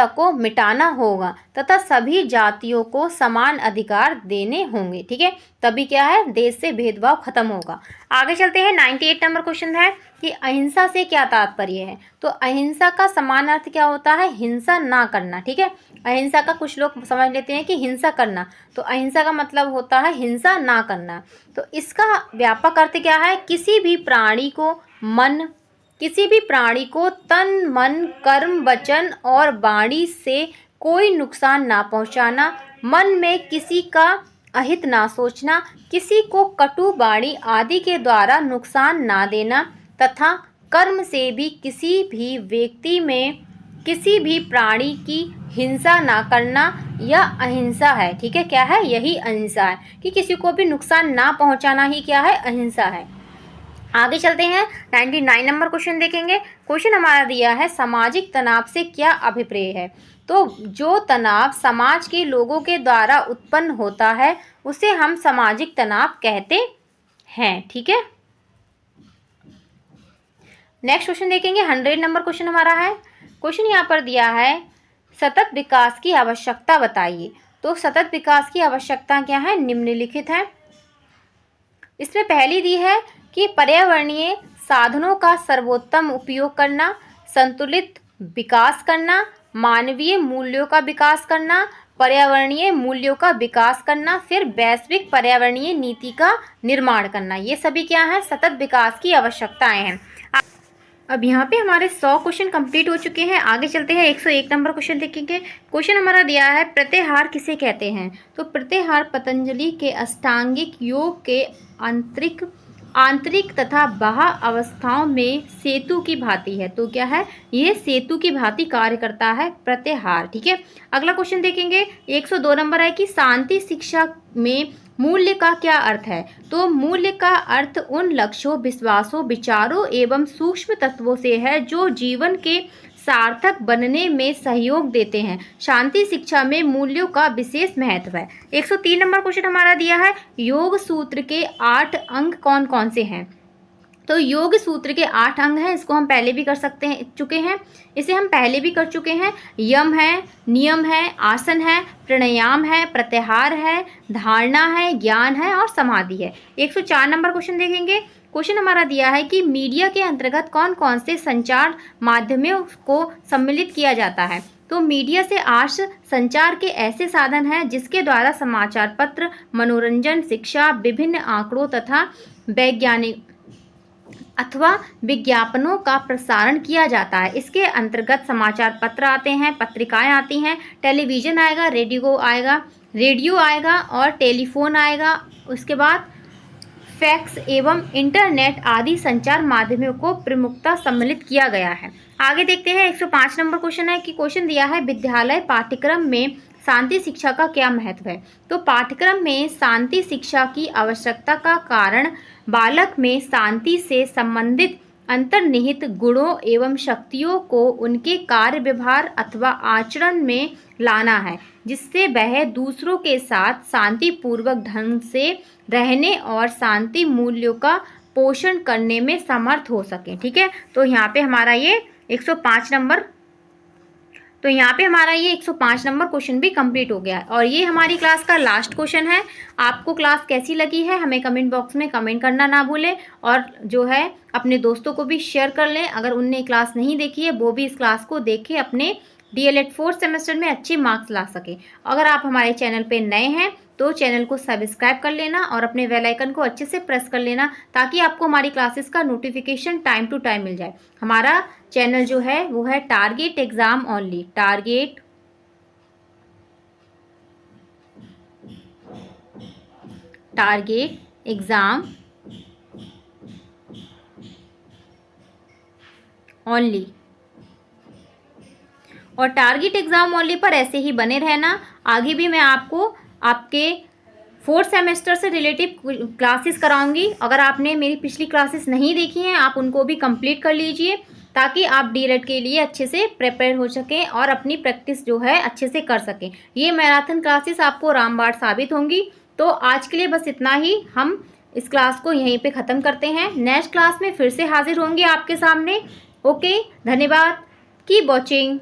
को मिटाना होगा तथा सभी जातियों को समान अधिकार देने होंगे। ठीक है, तभी क्या है, देश से भेदभाव खत्म होगा। आगे चलते हैं। 98 नंबर क्वेश्चन है कि अहिंसा से क्या तात्पर्य है? तो अहिंसा का समान अर्थ क्या होता है? हिंसा ना करना। ठीक है, अहिंसा का कुछ लोग समझ लेते हैं कि हिंसा करना, तो अहिंसा का मतलब होता है हिंसा ना करना। तो इसका व्यापक अर्थ क्या है? किसी भी प्राणी को तन, मन, कर्म, वचन और वाणी से कोई नुकसान ना पहुंचाना, मन में किसी का अहित ना सोचना, किसी को कटु वाणी आदि के द्वारा नुकसान ना देना तथा कर्म से भी किसी भी व्यक्ति में किसी भी प्राणी की हिंसा ना करना, यह अहिंसा है। ठीक है, क्या है? यही अहिंसा है कि किसी को भी नुकसान ना पहुंचाना ही क्या है? अहिंसा है। आगे चलते हैं। 99 नंबर क्वेश्चन देखेंगे। क्वेश्चन हमारा दिया है सामाजिक तनाव से क्या अभिप्राय है? तो जो तनाव समाज के लोगों के द्वारा उत्पन्न होता है उसे हम सामाजिक तनाव कहते हैं। ठीक है, नेक्स्ट क्वेश्चन देखेंगे। 100 नंबर क्वेश्चन हमारा है। क्वेश्चन यहाँ पर दिया है सतत विकास की आवश्यकता बताइए। तो सतत विकास की आवश्यकता क्या है? निम्नलिखित है। इसमें पहली दी है कि पर्यावरणीय साधनों का सर्वोत्तम उपयोग करना, संतुलित विकास करना, मानवीय मूल्यों का विकास करना, पर्यावरणीय मूल्यों का विकास करना, फिर वैश्विक पर्यावरणीय नीति का निर्माण करना। ये सभी क्या है? सतत विकास की आवश्यकताएं हैं। अब यहाँ पे हमारे 100 क्वेश्चन कंप्लीट हो चुके हैं। आगे चलते हैं। 101 नंबर क्वेश्चन देखेंगे। क्वेश्चन हमारा दिया है प्रत्याहार किसे कहते हैं? तो प्रत्याहार पतंजलि के अष्टांगिक योग के आंतरिक तथा बाह्य अवस्थाओं में सेतु की भांति है। तो क्या है? यह सेतु की भांति कार्य करता है प्रत्याहार। ठीक है, अगला क्वेश्चन देखेंगे। 102 नंबर है कि शांति शिक्षा में मूल्य का क्या अर्थ है? तो मूल्य का अर्थ उन लक्ष्यों, विश्वासों, विचारों एवं सूक्ष्म तत्वों से है जो जीवन के सार्थक बनने में सहयोग देते हैं। शांति शिक्षा में मूल्यों का विशेष महत्व है। 103 नंबर क्वेश्चन हमारा दिया है योग सूत्र के 8 अंग कौन कौन से हैं? तो योग सूत्र के 8 अंग हैं। इसको हम पहले भी चुके हैं, इसे हम पहले भी कर चुके हैं। यम है, नियम है, आसन है, प्राणायाम है, प्रत्याहार है, धारणा है, ज्ञान है और समाधि है। 104 नंबर क्वेश्चन देखेंगे। क्वेश्चन हमारा दिया है कि मीडिया के अंतर्गत कौन कौन से संचार माध्यमों को सम्मिलित किया जाता है? तो मीडिया से आर्ष संचार के ऐसे साधन हैं जिसके द्वारा समाचार पत्र, मनोरंजन, शिक्षा, विभिन्न आंकड़ों तथा वैज्ञानिक अथवा विज्ञापनों का प्रसारण किया जाता है। इसके अंतर्गत समाचार पत्र आते हैं, पत्रिकाएं आती हैं, टेलीविज़न आएगा, रेडियो आएगा और टेलीफोन आएगा। उसके बाद फैक्स एवं इंटरनेट आदि संचार माध्यमों को प्रमुखता सम्मिलित किया गया है। आगे देखते हैं 105 नंबर क्वेश्चन है कि क्वेश्चन दिया है विद्यालय पाठ्यक्रम में शांति शिक्षा का क्या महत्व है। तो पाठ्यक्रम में शांति शिक्षा की आवश्यकता का कारण बालक में शांति से संबंधित अंतर्निहित गुणों एवं शक्तियों को उनके कार्य व्यवहार अथवा आचरण में लाना है, जिससे वह दूसरों के साथ शांतिपूर्वक ढंग से रहने और शांति मूल्यों का पोषण करने में समर्थ हो सके। ठीक है, तो यहाँ पे हमारा ये 105 नंबर क्वेश्चन भी कंप्लीट हो गया है और ये हमारी क्लास का लास्ट क्वेश्चन है। आपको क्लास कैसी लगी है हमें कमेंट बॉक्स में कमेंट करना ना भूलें और जो है अपने दोस्तों को भी शेयर कर लें। अगर उनने क्लास नहीं देखी है वो भी इस क्लास को देखें, अपने DLED 4th सेमेस्टर में अच्छे मार्क्स ला सके। अगर आप हमारे चैनल पे नए हैं तो चैनल को सब्सक्राइब कर लेना और अपने बेल आइकन को अच्छे से प्रेस कर लेना ताकि आपको हमारी क्लासेस का नोटिफिकेशन टाइम टू टाइम मिल जाए। हमारा चैनल जो है वो है target exam only, target exam only और टारगेट एग्जाम ओनली पर ऐसे ही बने रहना। आगे भी मैं आपको आपके 4th सेमेस्टर से रिलेटिव क्लासेस कराऊंगी। अगर आपने मेरी पिछली क्लासेस नहीं देखी हैं आप उनको भी कंप्लीट कर लीजिए ताकि आप DLED के लिए अच्छे से प्रिपेयर हो सकें और अपनी प्रैक्टिस जो है अच्छे से कर सकें। ये मैराथन क्लासेस आपको रामबाण साबित होंगी। तो आज के लिए बस इतना ही, हम इस क्लास को यहीं पे ख़त्म करते हैं। नेक्स्ट क्लास में फिर से हाजिर होंगे आपके सामने। ओके, धन्यवाद, कीप वॉचिंग।